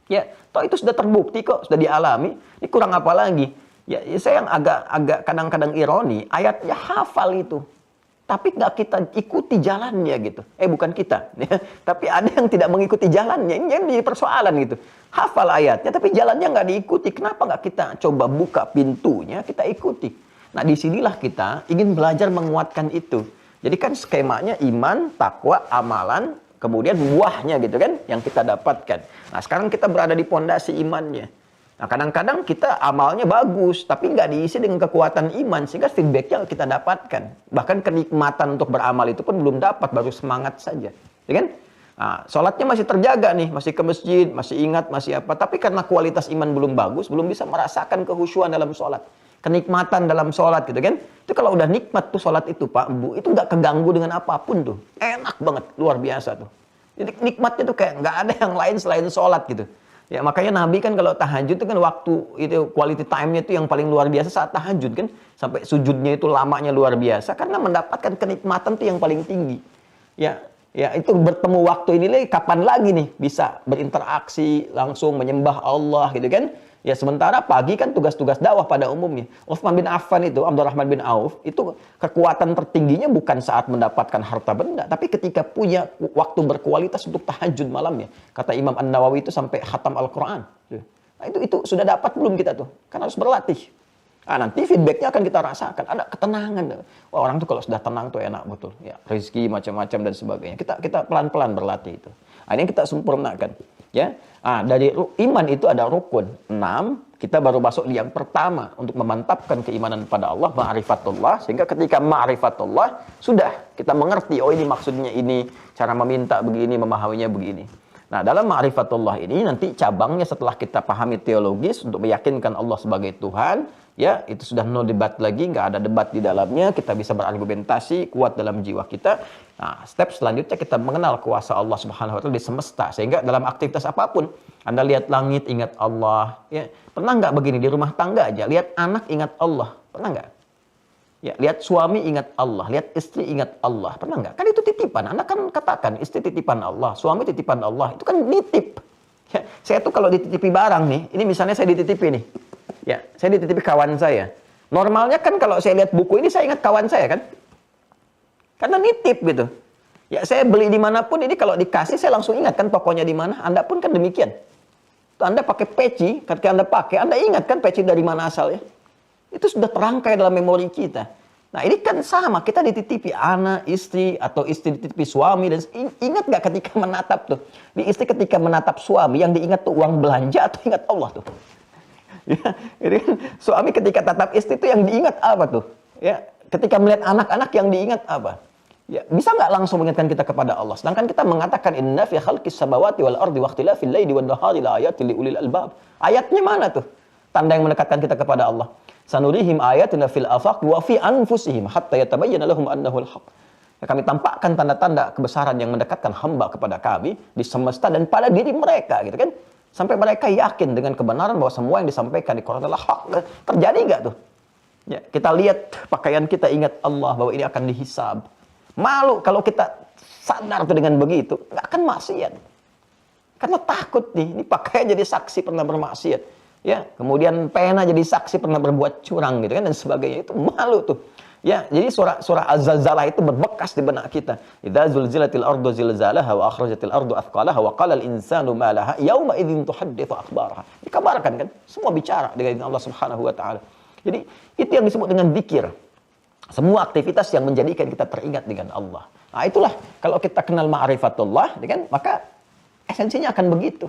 Ya, toh itu sudah terbukti kok, sudah dialami. Ini kurang apa lagi? Ya, saya yang agak kadang-kadang ironi, ayatnya hafal itu, tapi nggak kita ikuti jalannya gitu. Bukan kita, ya. Tapi ada yang tidak mengikuti jalannya. Ini yang jadi persoalan gitu. Hafal ayatnya, tapi jalannya nggak diikuti. Kenapa nggak kita coba buka pintunya, kita ikuti? Nah, disinilah kita ingin belajar menguatkan itu. Jadi kan skemanya iman, takwa, amalan, kemudian buahnya gitu kan, yang kita dapatkan. Nah, sekarang kita berada di pondasi imannya. Nah, kadang-kadang kita amalnya bagus, tapi nggak diisi dengan kekuatan iman, sehingga feedbacknya kita dapatkan. Bahkan kenikmatan untuk beramal itu pun belum dapat, baru semangat saja. Ya kan? Nah, sholatnya masih terjaga nih, masih ke masjid, masih ingat, masih apa. Tapi karena kualitas iman belum bagus, belum bisa merasakan kehusyuan dalam sholat. Kenikmatan dalam sholat gitu kan. Itu kalau udah nikmat tuh sholat itu Pak, Bu, itu nggak keganggu dengan apapun tuh. Enak banget, luar biasa tuh. Jadi nikmatnya tuh kayak nggak ada yang lain selain sholat gitu. Ya, makanya Nabi kan kalau tahajud itu kan waktu itu quality time-nya itu yang paling luar biasa saat tahajud kan, sampai sujudnya itu lamanya luar biasa karena mendapatkan kenikmatan itu yang paling tinggi. Ya, itu bertemu waktu ini lagi kapan lagi nih bisa berinteraksi langsung menyembah Allah gitu kan? Ya, sementara pagi kan tugas-tugas dakwah pada umumnya. Utsman bin Affan itu, Abdurrahman bin Auf, itu kekuatan tertingginya bukan saat mendapatkan harta benda, tapi ketika punya waktu berkualitas untuk tahajud malamnya. Kata Imam An-Nawawi itu sampai khatam Al-Quran. Nah, itu sudah dapat belum kita tuh? Kan harus berlatih. Nah, nanti feedbacknya akan kita rasakan. Ada ketenangan. Wah, orang tuh kalau sudah tenang tuh enak betul. Ya, rezeki macam-macam dan sebagainya. Kita pelan-pelan berlatih itu. Nah, ini yang kita sempurnakan. Ya, dari iman itu ada rukun 6. Kita baru masuk yang pertama untuk memantapkan keimanan pada Allah, ma'rifatullah. Sehingga ketika ma'rifatullah sudah kita mengerti, oh ini maksudnya ini, cara meminta begini, memahaminya begini. Nah, dalam ma'rifatullah ini nanti cabangnya setelah kita pahami teologis untuk meyakinkan Allah sebagai Tuhan, ya itu sudah no debat lagi, nggak ada debat di dalamnya, kita bisa berargumentasi kuat dalam jiwa kita. Nah, step selanjutnya kita mengenal kuasa Allah Subhanahu wa taala di semesta, sehingga dalam aktivitas apapun, Anda lihat langit ingat Allah, ya. Pernah nggak begini di rumah tangga aja, lihat anak ingat Allah, pernah nggak? Ya, lihat suami ingat Allah, lihat istri ingat Allah, pernah nggak? Kan itu titipan. Anda kan katakan istri titipan Allah, suami titipan Allah, itu kan nitip. Ya, saya tuh kalau dititipi barang nih, ini misalnya saya dititipi nih, ya, saya dititipi kawan saya. Normalnya kan kalau saya lihat buku ini saya ingat kawan saya kan, karena nitip gitu. Ya, saya beli dimanapun ini kalau dikasih saya langsung ingat kan tokonya di mana. Anda pun kan demikian. Anda pakai peci, ketika Anda pakai, Anda ingat kan peci dari mana asalnya. Itu sudah terangkai dalam memori kita. Nah, ini kan sama, kita dititipi anak, istri, atau istri dititipi suami. Dan ingat gak ketika menatap tuh? Di istri ketika menatap suami, yang diingat tuh uang belanja atau ingat Allah tuh? Ya, jadi kan, suami ketika tatap istri tuh yang diingat apa tuh? Ya, ketika melihat anak-anak yang diingat apa? Ya, bisa nggak langsung mengingatkan kita kepada Allah? Sedangkan kita mengatakan inna fi khalqis samawati wal ardi wa ikhtilafil laili wan nahari la ayatin liulil albab. Ayatnya mana tuh? Tanda yang mendekatkan kita kepada Allah. Sanurihim ayatina fil afaq wa fi anfusihim hatta yatabayyana lahum annahu al-haq. Ya, kami tampakkan tanda-tanda kebesaran yang mendekatkan hamba kepada kami di semesta dan pada diri mereka, gitu kan? Sampai mereka yakin dengan kebenaran bahwa semua yang disampaikan di Quran adalah hak. Terjadi nggak tuh? Ya, kita lihat pakaian kita, ingat Allah bahwa ini akan dihisab. Malu kalau kita sadar tuh dengan begitu, nggak akan maksiat. Karena takut nih, ini pakaian jadi saksi pernah bermaksiat. Ya, kemudian pena jadi saksi pernah berbuat curang gitu kan dan sebagainya, itu malu tuh. Ya, jadi surah Az-Zalzalah itu berbekas di benak kita. Idza zulzilatil ardu zilzalaha wa akhrajatil ardu athqalaha wa qala al-insanu ma laha yauma idzin tuhadditsu akhbaraha. Dikabarkan kan, semua bicara dengan Allah Subhanahu wa taala. Jadi, itu yang disebut dengan zikir. Semua aktivitas yang menjadikan kita teringat dengan Allah. Nah, itulah kalau kita kenal ma'rifatullah, kan, maka esensinya akan begitu.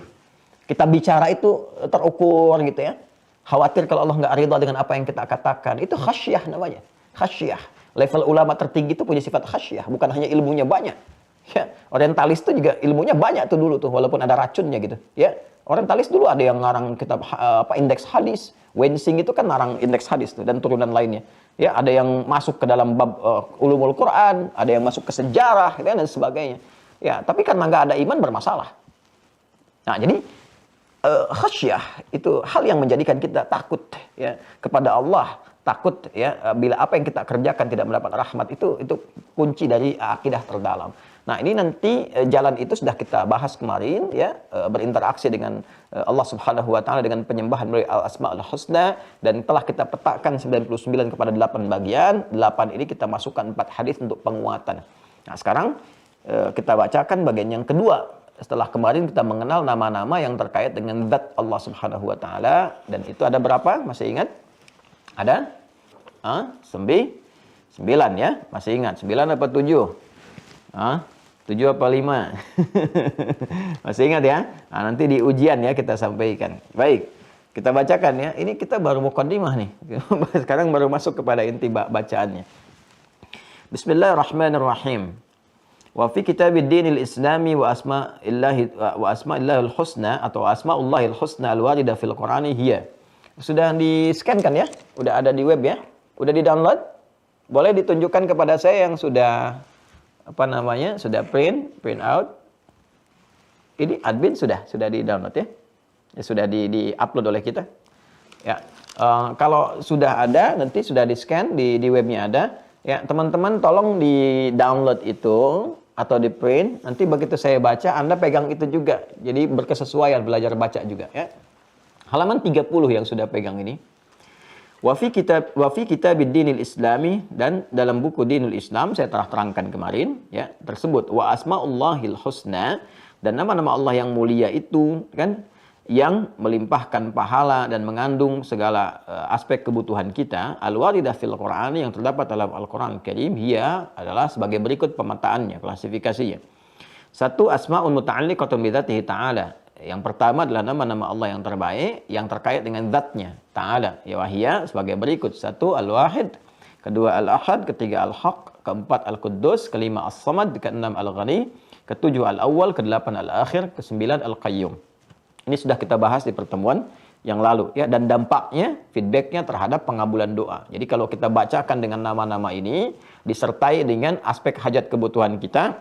Kita bicara itu terukur gitu ya. Khawatir kalau Allah nggak ridha dengan apa yang kita katakan. Itu khasyah namanya. Khasyah. Level ulama tertinggi itu punya sifat khasyah. Bukan hanya ilmunya banyak. Ya, orientalis itu juga ilmunya banyak tuh dulu tuh, walaupun ada racunnya gitu. Ya, orientalis dulu ada yang ngarang kitab indeks hadis. Wensing itu kan ngarang indeks hadis tuh dan turunan lainnya. Ya, ada yang masuk ke dalam bab ulumul Quran, ada yang masuk ke sejarah dan sebagainya. Ya, tapi karena nggak ada iman bermasalah. Nah, jadi khasyah itu hal yang menjadikan kita takut ya kepada Allah, takut ya bila apa yang kita kerjakan tidak mendapat rahmat, itu kunci dari akidah terdalam. Nah, ini nanti jalan itu sudah kita bahas kemarin ya, berinteraksi dengan Allah Subhanahu wa taala dengan penyembahan melalui Al-Asmaul Husna, dan telah kita petakan 99 kepada 8 bagian. 8 ini kita masukkan 4 hadis untuk penguatan. Nah, sekarang kita bacakan bagian yang kedua. Setelah kemarin kita mengenal nama-nama yang terkait dengan zat Allah Subhanahu wa taala, dan itu ada berapa? Masih ingat? Ada? 9 ya? Masih ingat? 9 apa 7? 7 apa 5? Masih ingat ya? Nah, nanti di ujian ya kita sampaikan. Baik, kita bacakan ya. Ini kita baru muqaddimah nih. Sekarang baru masuk kepada inti bacaannya. Bismillahirrahmanirrahim. Wa fi kitabid dinil islami wa asma'illahil husna atau asma'ullahil husna al-warida fil Qur'ani hiya. Sudah di-scan kan ya? Udah ada di web ya? Udah di-download? Boleh ditunjukkan kepada saya yang sudah sudah print out. Ini admin sudah di-download ya? Ya, sudah di-upload oleh kita. Ya. Kalau sudah ada, nanti sudah di-scan di webnya ada. Ya, teman-teman tolong di-download itu atau di-print. Nanti begitu saya baca, Anda pegang itu juga. Jadi berkesesuaian belajar baca juga ya. Halaman 30 yang sudah pegang ini. Wa fi kitabid dinil islami, dan dalam buku Dinul Islam saya telah terangkan kemarin ya, tersebut wa asmaullahil husna, dan nama-nama Allah yang mulia itu kan yang melimpahkan pahala dan mengandung segala aspek kebutuhan kita, al-waridah fil Qur'ani, yang terdapat dalam Al-Qur'an Karim, hiya adalah sebagai berikut pemetaannya, klasifikasinya. 1, asmaun muta'alliqatun bi dzatihi ta'ala. Yang pertama adalah nama-nama Allah yang terbaik yang terkait dengan zatnya ta'ala. Ya, wahiyya sebagai berikut. 1, al-wahid. 2, al-ahad. 3, al-haq. 4, al-quddus. 5, as-samad. 6, al-ghani. 7, al-awwal. 8, al-akhir. 9, al-qayyum. Ini sudah kita bahas di pertemuan yang lalu ya, dan dampaknya, feedbacknya terhadap pengabulan doa. Jadi kalau kita bacakan dengan nama-nama ini disertai dengan aspek hajat kebutuhan kita,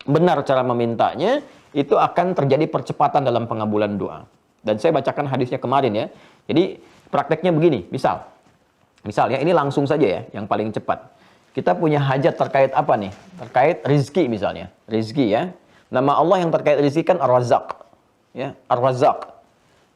benar cara memintanya, itu akan terjadi percepatan dalam pengabulan doa. Dan saya bacakan hadisnya kemarin ya. Jadi prakteknya begini, misal ya, ini langsung saja ya, yang paling cepat. Kita punya hajat terkait apa nih? Terkait rizki misalnya. Rizki ya. Nama Allah yang terkait rizki kan Ar-Razzaq. Ya, Ar-Razzaq.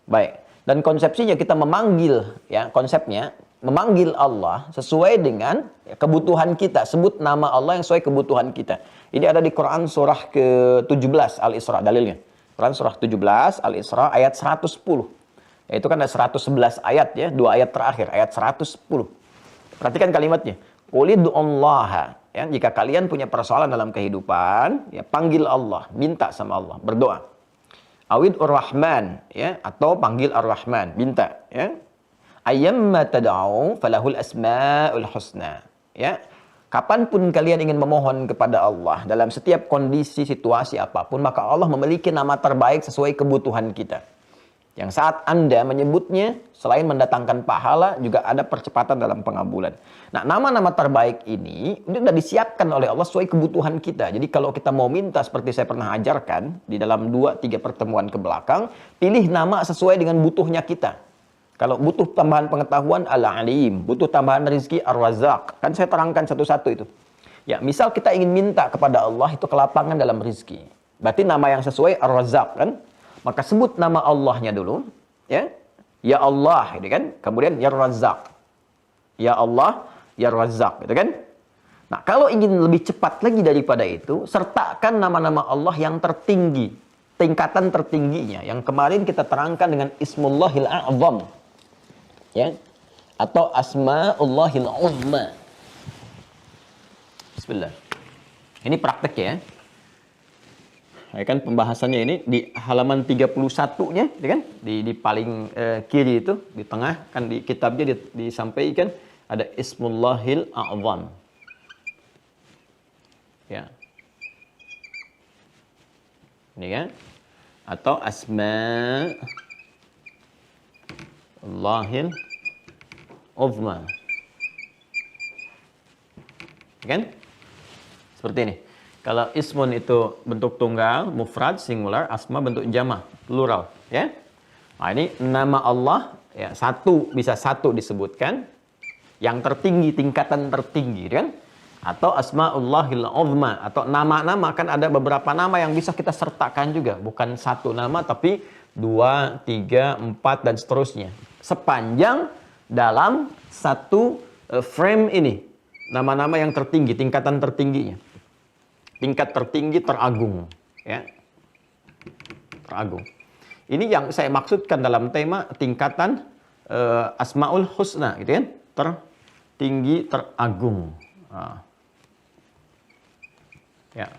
Baik. Dan konsepsinya kita memanggil ya, konsepnya memanggil Allah sesuai dengan kebutuhan kita. Sebut nama Allah yang sesuai kebutuhan kita. Ini ada di Quran surah ke-17 Al-Isra dalilnya. Quran surah 17 Al-Isra ayat 110. Yaitu kan ada 111 ayat ya, 2 ayat terakhir, ayat 110. Perhatikan kalimatnya. Qulid'ullaha. Ya, jika kalian punya persoalan dalam kehidupan, ya panggil Allah, minta sama Allah, berdoa. Awid Ar-Rahman ya, atau panggil Ar-Rahman, minta ya. Ayyamma tad'u falahul asmaul husna. Ya. Kapanpun kalian ingin memohon kepada Allah dalam setiap kondisi, situasi apapun, maka Allah memiliki nama terbaik sesuai kebutuhan kita. Yang saat Anda menyebutnya, selain mendatangkan pahala, juga ada percepatan dalam pengabulan. Nah, nama-nama terbaik ini sudah disiapkan oleh Allah sesuai kebutuhan kita. Jadi kalau kita mau minta seperti saya pernah ajarkan di dalam 2-3 pertemuan ke belakang, pilih nama sesuai dengan butuhnya kita. Kalau butuh tambahan pengetahuan, Al-Alim. Butuh tambahan rezeki, Ar-Razzaq. Kan saya terangkan satu-satu itu. Ya, misal kita ingin minta kepada Allah itu kelapangan dalam rezeki. Berarti nama yang sesuai Ar-Razzaq kan? Maka sebut nama Allahnya dulu. Ya, ya Allah, gitu kan? Kemudian Ya Razzaq. Ya Allah, Ya Razzaq, gitu kan? Nah, kalau ingin lebih cepat lagi daripada itu, sertakan nama-nama Allah yang tertinggi. Tingkatan tertingginya. Yang kemarin kita terangkan dengan Ismullahil A'zam. Ya, atau Asma'ullahil Uzma. Bismillah. Ini praktek ya. Ya kan pembahasannya ini di halaman 31-nya, ya kan? Di paling kiri itu, di tengah kan di kitabnya disampaikan ada Ismullahil A'zam. Ya. Ini ya. Atau Asma'ullahil Uzma. Kan? Seperti ini. Kalau ismun itu bentuk tunggal, mufrad, singular, asma bentuk jama', plural, ya. Nah, ini nama Allah ya, bisa satu disebutkan, yang tertinggi, tingkatan tertinggi, kan? Atau Asma'ullahil Uzma, atau nama-nama, kan ada beberapa nama yang bisa kita sertakan juga, bukan satu nama tapi 2, 3, 4 dan seterusnya. Sepanjang dalam satu frame ini, nama-nama yang tertinggi, tingkatan tertingginya. Tingkat tertinggi teragung, ya. Teragung. Ini yang saya maksudkan dalam tema tingkatan Asmaul Husna, gitu kan? Tertinggi, teragung. Nah. Ya.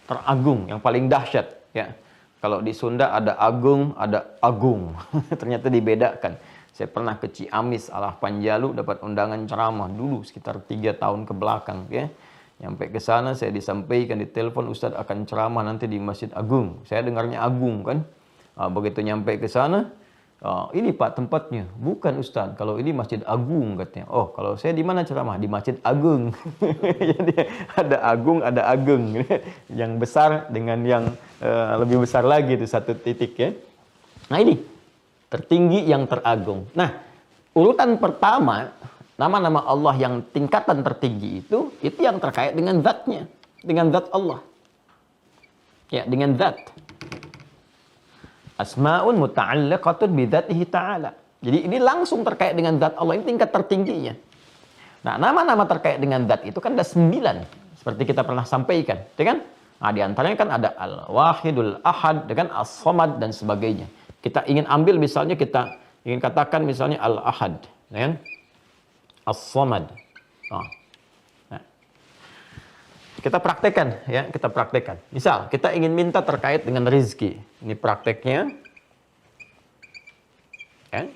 Teragung, yang paling dahsyat, ya. Kalau di Sunda ada agung, ada agung. Ternyata dibedakan. Saya pernah ke Ciamis, Alah Panjalu, dapat undangan ceramah dulu sekitar 3 tahun ke belakang, ya. Nyampe ke sana saya disampaikan di telepon, Ustadz akan ceramah nanti di Masjid Agung. Saya dengarnya Agung kan. Begitu nyampe ke sana, ini Pak tempatnya. Bukan Ustadz, kalau ini Masjid Agung katanya. Oh, kalau saya di mana ceramah? Di Masjid Agung. Jadi ada Agung, ada Agung. Yang besar dengan yang lebih besar lagi itu satu titik ya. Nah ini, tertinggi yang teragung. Nah, urutan pertama, nama-nama Allah yang tingkatan tertinggi itu yang terkait dengan zatnya, dengan zat Allah. Ya, dengan zat. Asma'un muta'alliqatun bidzatihi ta'ala. Jadi ini langsung terkait dengan zat Allah, ini tingkat tertingginya. Nah, nama-nama terkait dengan zat itu kan ada 9, seperti kita pernah sampaikan, ya kan? Nah, di antaranya kan ada Al-Wahidul Ahad, dengan As-Samad dan sebagainya. Kita ingin ambil misalnya, kita ingin katakan misalnya Al-Ahad, ya kan? As-Samad. Nah. Kita praktekkan ya, kita praktekkan. Misal kita ingin minta terkait dengan rezeki. Ini prakteknya. Ya.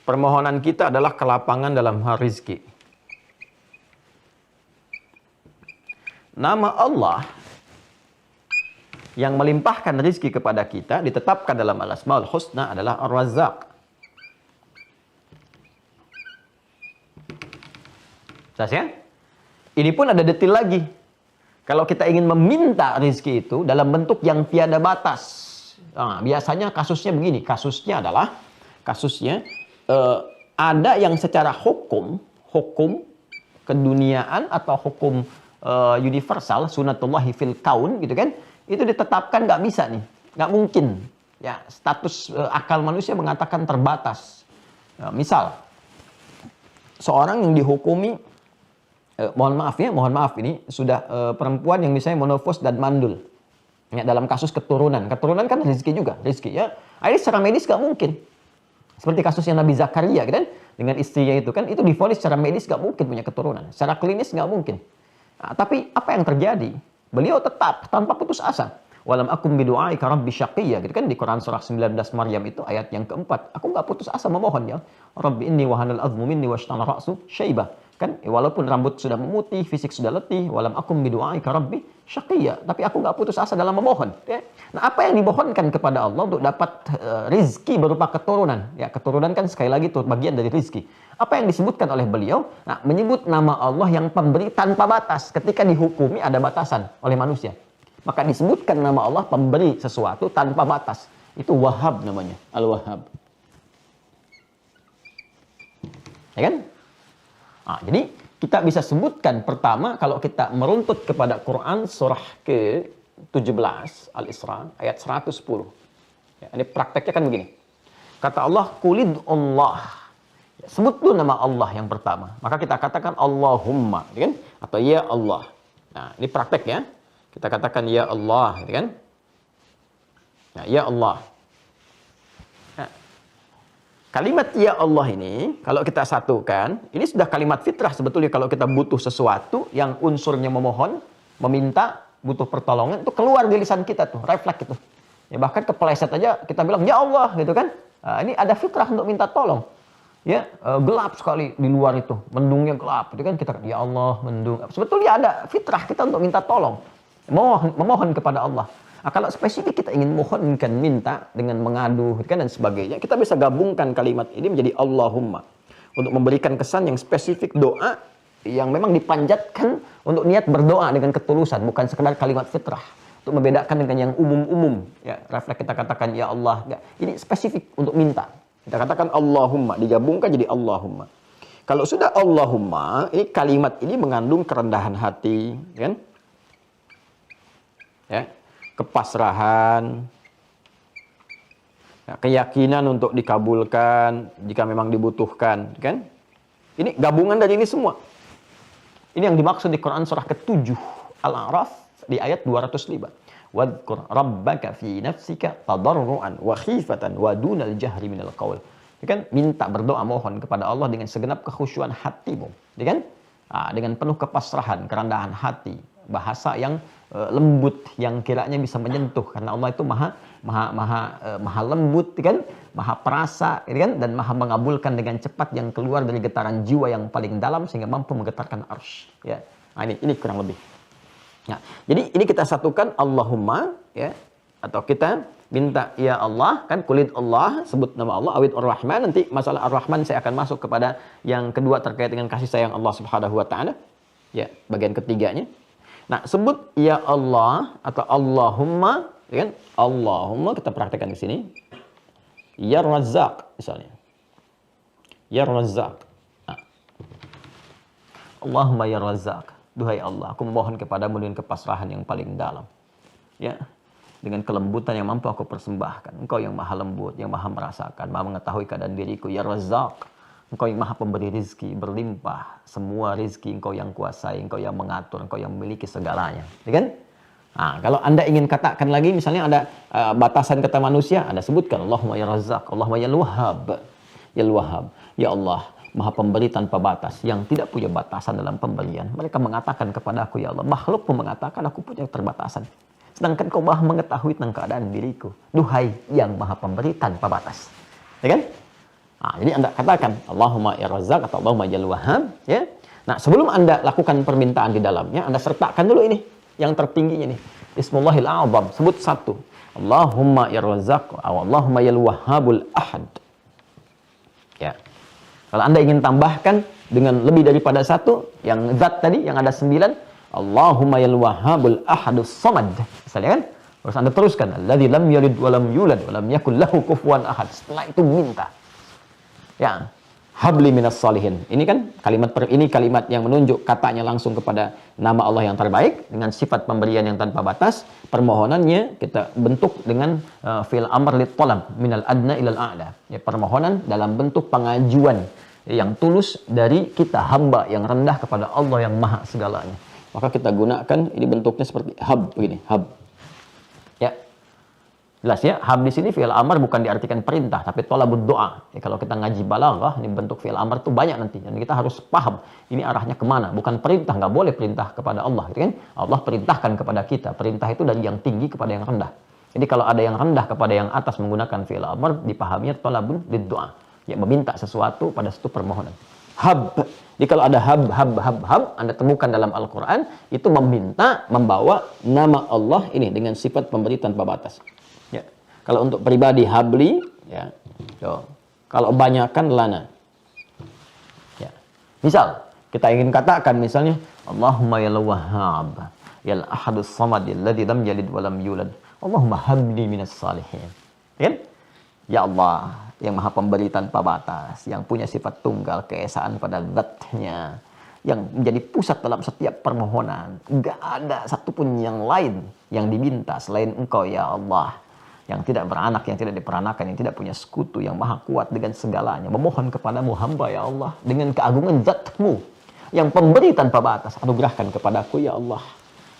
Permohonan kita adalah kelapangan dalam hal rezeki. Nama Allah yang melimpahkan rezeki kepada kita ditetapkan dalam Al-Asmaul Husna adalah Ar-Razzaq. Ya? Ini pun ada detail lagi. Kalau kita ingin meminta rezeki itu dalam bentuk yang tiada batas. Nah, biasanya kasusnya begini. Kasusnya adalah, ada yang secara hukum keduniaan atau hukum universal, sunatullahi fil kaun, gitu kan. Itu ditetapkan nggak bisa nih. Nggak mungkin. Ya, status akal manusia mengatakan terbatas. Nah, misal, seorang yang dihukumi, mohon maaf ini sudah perempuan yang misalnya monofos dan mandul ya, dalam kasus keturunan kan rezeki juga, rezeki ya. Ini secara medis gak mungkin, seperti kasusnya Nabi Zakaria kan, dengan istrinya itu kan, itu divonis secara medis gak mungkin punya keturunan, secara klinis gak mungkin. Nah, tapi apa yang terjadi? Beliau tetap tanpa putus asa. Walam akum bidu'aika rabbi syaqiyya, gitu kan, di Quran surah 19 Maryam itu ayat yang keempat. Aku nggak putus asa memohon ya. Rabbi inni wahanal azmu minni washtana ra'su syaibah. Kan walaupun rambut sudah memutih, fisik sudah letih, walam akum bidu'aika rabbi syaqiyya, tapi aku nggak putus asa dalam memohon. Ya. Nah, apa yang dimohonkan kepada Allah untuk dapat rizki berupa keturunan? Ya, keturunan kan sekali lagi itu bagian dari rizki. Apa yang disebutkan oleh beliau? Nah, menyebut nama Allah yang pemberi tanpa batas. Ketika dihukumi ada batasan oleh manusia, maka disebutkan nama Allah pemberi sesuatu tanpa batas. Itu Wahhab namanya, Al-Wahhab. Ya kan? Nah, jadi kita bisa sebutkan pertama kalau kita meruntut kepada Quran surah ke-17 Al-Isra ayat 110. Ya, ini prakteknya kan begini. Kata Allah, "Qulid Allah." Ya, sebut dulu nama Allah yang pertama. Maka kita katakan Allahumma, ya kan? Atau ya Allah. Nah, ini praktek ya. Kita katakan ya Allah, ya kan? Nah, ya Allah. Kalimat ya Allah ini, kalau kita satukan, ini sudah kalimat fitrah sebetulnya. Kalau kita butuh sesuatu yang unsurnya memohon, meminta, butuh pertolongan, itu keluar di lisan kita tuh, refleks itu. Ya, bahkan kepeleset aja kita bilang, ya Allah, gitu kan. Nah, ini ada fitrah untuk minta tolong. Ya, gelap sekali di luar itu, mendungnya gelap. Itu kan kita, ya Allah, mendung. Sebetulnya ada fitrah kita untuk minta tolong. Memohon kepada Allah. Nah, kalau spesifik kita ingin mohonkan, minta dengan mengadu kan dan sebagainya, kita bisa gabungkan kalimat ini menjadi Allahumma untuk memberikan kesan yang spesifik doa yang memang dipanjatkan untuk niat berdoa dengan ketulusan, bukan sekedar kalimat fitrah. Untuk membedakan dengan yang umum-umum, ya refleks kita katakan ya Allah, enggak. Ini spesifik untuk minta. Kita katakan Allahumma, digabungkan jadi Allahumma. Kalau sudah Allahumma, ini kalimat ini mengandung kerendahan hati, kan? Ya. Kepasrahan, ya, keyakinan untuk dikabulkan jika memang dibutuhkan, kan? Ini gabungan dari ini semua. Ini yang dimaksud di Quran surah ke-7 Al-A'raf di ayat 205. Wadhkur rabbaka fi nafsika tadarruan wa khifatan wa dunal jahri minal qaul. Kan minta berdoa mohon kepada Allah dengan segenap kekhusyuan hatimu, kan? Dengan penuh kepasrahan, kerendahan hati, bahasa yang lembut yang kiranya bisa menyentuh karena Allah itu maha lembut kan, maha perasa kan, dan maha mengabulkan dengan cepat yang keluar dari getaran jiwa yang paling dalam sehingga mampu menggetarkan arsy ya. Nah, ini kurang lebih. Nah, jadi ini kita satukan Allahumma ya, atau kita minta ya Allah kan, kulid Allah, sebut nama Allah, awid ar-Rahman. Nanti masalah ar-Rahman saya akan masuk kepada yang kedua terkait dengan kasih sayang Allah Subhanahu wa taala. Ya, bagian ketiganya. Nah, sebut ya Allah atau Allahumma, ya kan? Allahumma kita praktekkan di sini. Ya Razzaq misalnya. Ya Razzaq. Nah. Allahumma ya Razzaq. Duhai Allah, aku memohon kepadamu dengan kepasrahan yang paling dalam. Ya. Dengan kelembutan yang mampu aku persembahkan. Engkau yang maha lembut, yang maha merasakan, maha mengetahui keadaan diriku. Ya Razzaq. Engkau yang maha pemberi rizki, berlimpah. Semua rizki engkau yang kuasai, engkau yang mengatur, engkau yang memiliki segalanya. Ya kan? Nah, kalau Anda ingin katakan lagi, misalnya ada batasan kata manusia, Anda sebutkan Allahumma ya Razzaq, Allahumma ya Wahhab. Ya Wahhab. Ya Allah, maha pemberi tanpa batas, yang tidak punya batasan dalam pemberian. Mereka mengatakan kepada aku, ya Allah, makhluk pun mengatakan aku punya keterbatasan. Sedangkan kau maha mengetahui tentang keadaan diriku. Duhai yang maha pemberi tanpa batas. Ya kan? Nah, jadi Anda katakan Allahumma ya Razzaq atau Allahumma ya Wahhab, ya. Nah, sebelum Anda lakukan permintaan di dalamnya, Anda sertakan dulu ini yang tertingginya nih. Ismullahil A'zam, sebut satu. Allahumma ya Razzaq atau Allahumma ya Wahhabul Ahad. Ya. Kalau Anda ingin tambahkan dengan lebih daripada satu, yang zat tadi yang ada 9, Allahumma ya Wahhabul Ahadus Samad. Misalnya kan? Terus Anda teruskan, alladzi lam yalid wa lam yulad wa lam yakul lahu kufuwan ahad. Setelah itu minta. Ya, habli minas salihin. Ini kan ini kalimat yang menunjuk katanya langsung kepada nama Allah yang terbaik dengan sifat pemberian yang tanpa batas. Permohonannya kita bentuk dengan fi'il amr lit talab minal adna ilal a'la. Ya, permohonan dalam bentuk pengajuan yang tulus dari kita hamba yang rendah kepada Allah yang maha segalanya. Maka kita gunakan ini bentuknya seperti hab begini, hab. Ya. Jelas ya, hab di sini fi'il amr bukan diartikan perintah, tapi thalabud doa. Ya, kalau kita ngaji balaghah, ini bentuk fi'il amr tuh banyak nanti. Dan kita harus paham ini arahnya kemana. Bukan perintah, nggak boleh perintah kepada Allah. Gitu kan? Allah perintahkan kepada kita. Perintah itu dari yang tinggi kepada yang rendah. Jadi kalau ada yang rendah kepada yang atas menggunakan fi'il amr, dipahaminya thalabun lid doa. Ya, meminta sesuatu pada satu permohonan. Hab. Jadi kalau ada hab, Anda temukan dalam Al-Quran, itu meminta, membawa nama Allah ini dengan sifat pemberi tanpa batas. Ya. Kalau untuk pribadi habli, ya. So, kalau banyakkan lana. Ya. Misal, kita ingin katakan misalnya, Allahumma ya Wahhab, ya Ahadus Samad, alladzi lam yalid wa lam yulad. Allahumma habli minas salihin. Kan? Ya Allah, yang maha pemberi tanpa batas, yang punya sifat tunggal, keesaan pada zatnya, yang menjadi pusat dalam setiap permohonan. Gak ada satupun yang lain yang diminta selain Engkau, ya Allah. Yang tidak beranak, yang tidak diperanakan, yang tidak punya sekutu, yang maha kuat dengan segalanya. Memohon kepadamu hamba, ya Allah, dengan keagungan zatmu, yang pemberi tanpa batas. Anugerahkan kepadaku, ya Allah,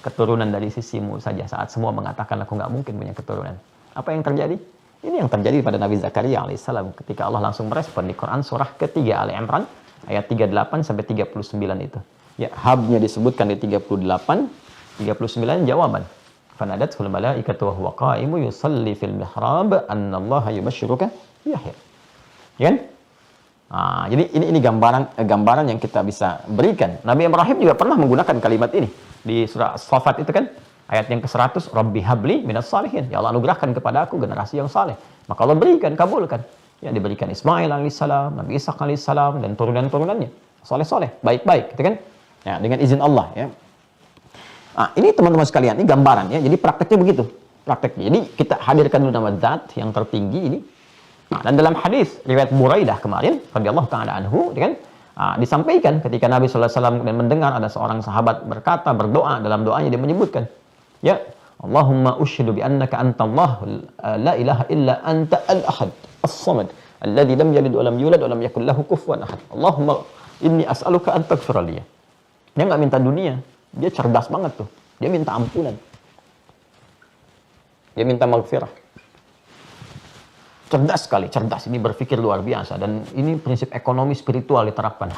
keturunan dari sisimu saja. Saat semua mengatakan aku gak mungkin punya keturunan. Apa yang terjadi? Ini yang terjadi pada Nabi Zakaria alaihissalam ketika Allah langsung merespon di Quran surah ketiga Ali Imran ayat 38 sampai 39 itu. Ya, habnya disebutkan di 38, 39 jawaban. Fanadatul malaikatu wa huwa qa'imu yusalli fil mihrab annallaha yubashshiruka Yahya. Ya kan? Jadi ini gambaran yang kita bisa berikan. Nabi Ibrahim juga pernah menggunakan kalimat ini di surah As-Saffat itu kan. Ayat yang ke-100, Rabbi habli minas salihin. Ya Allah, anugerahkan kepada aku generasi yang saleh. Maka Allah berikan, kabulkan. Ya, diberikan Ismail alaihissalam, Nabi Ishaq alaihissalam, dan turunan-turunannya. Soleh-soleh, baik-baik, gitu kan? Ya, dengan izin Allah, ya. Ini teman-teman sekalian, ini gambaran, ya. Jadi prakteknya begitu. Prakteknya. Jadi kita hadirkan dulu nama zat yang tertinggi ini. Dan dalam hadis riwayat Buraidah kemarin, radhiyallahu ta'ala anhu, kan? Disampaikan ketika Nabi SAW mendengar ada seorang sahabat berkata, berdoa, dalam doanya dia menyebutkan, ya, Allahumma usyhidu bi annaka antallah la ilaha illa anta al-ahad as-samad alladzi lam yalid wa lam yulad wa lam yakul lahu kufuwan ahad. Allahumma inni as'aluka an taghfir li. Dia enggak minta dunia, dia cerdas banget tuh. Dia minta ampunan. Dia minta maghfirah. Cerdas sekali, cerdas. Ini berpikir luar biasa. Dan ini prinsip ekonomi spiritual diterapkan.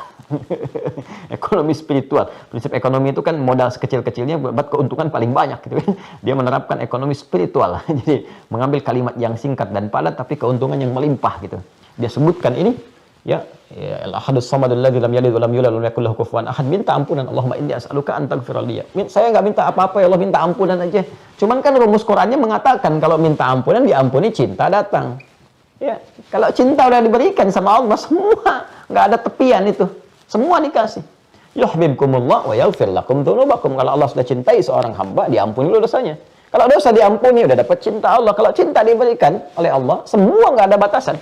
Ekonomi spiritual. Prinsip ekonomi itu kan modal sekecil-kecilnya buat keuntungan paling banyak. Gitu. Dia menerapkan ekonomi spiritual. Jadi mengambil kalimat yang singkat dan padat, tapi keuntungan yang melimpah. Gitu. Dia sebutkan ini. Ya, Al-Ahadus Samad alladzi lam yalid wa lam yulad wa lam yakul lahu kufuwan ahad. Minta ampunan. Allahumma inni as'aluka an taghfir li. Saya nggak minta apa-apa, ya Allah, minta ampunan aja. Cuman kan rumus Qur'annya mengatakan kalau minta ampunan diampuni, cinta datang. Ya, kalau cinta udah diberikan sama Allah, semua nggak ada tepian itu, semua dikasih. Yuhibbukumullah wa yaghfir lakum dzunubakum. Kalau Allah sudah cintai seorang hamba, diampuni dulu dosanya. Kalau dosa diampuni, udah dapat cinta Allah. Kalau cinta diberikan oleh Allah, semua nggak ada batasan.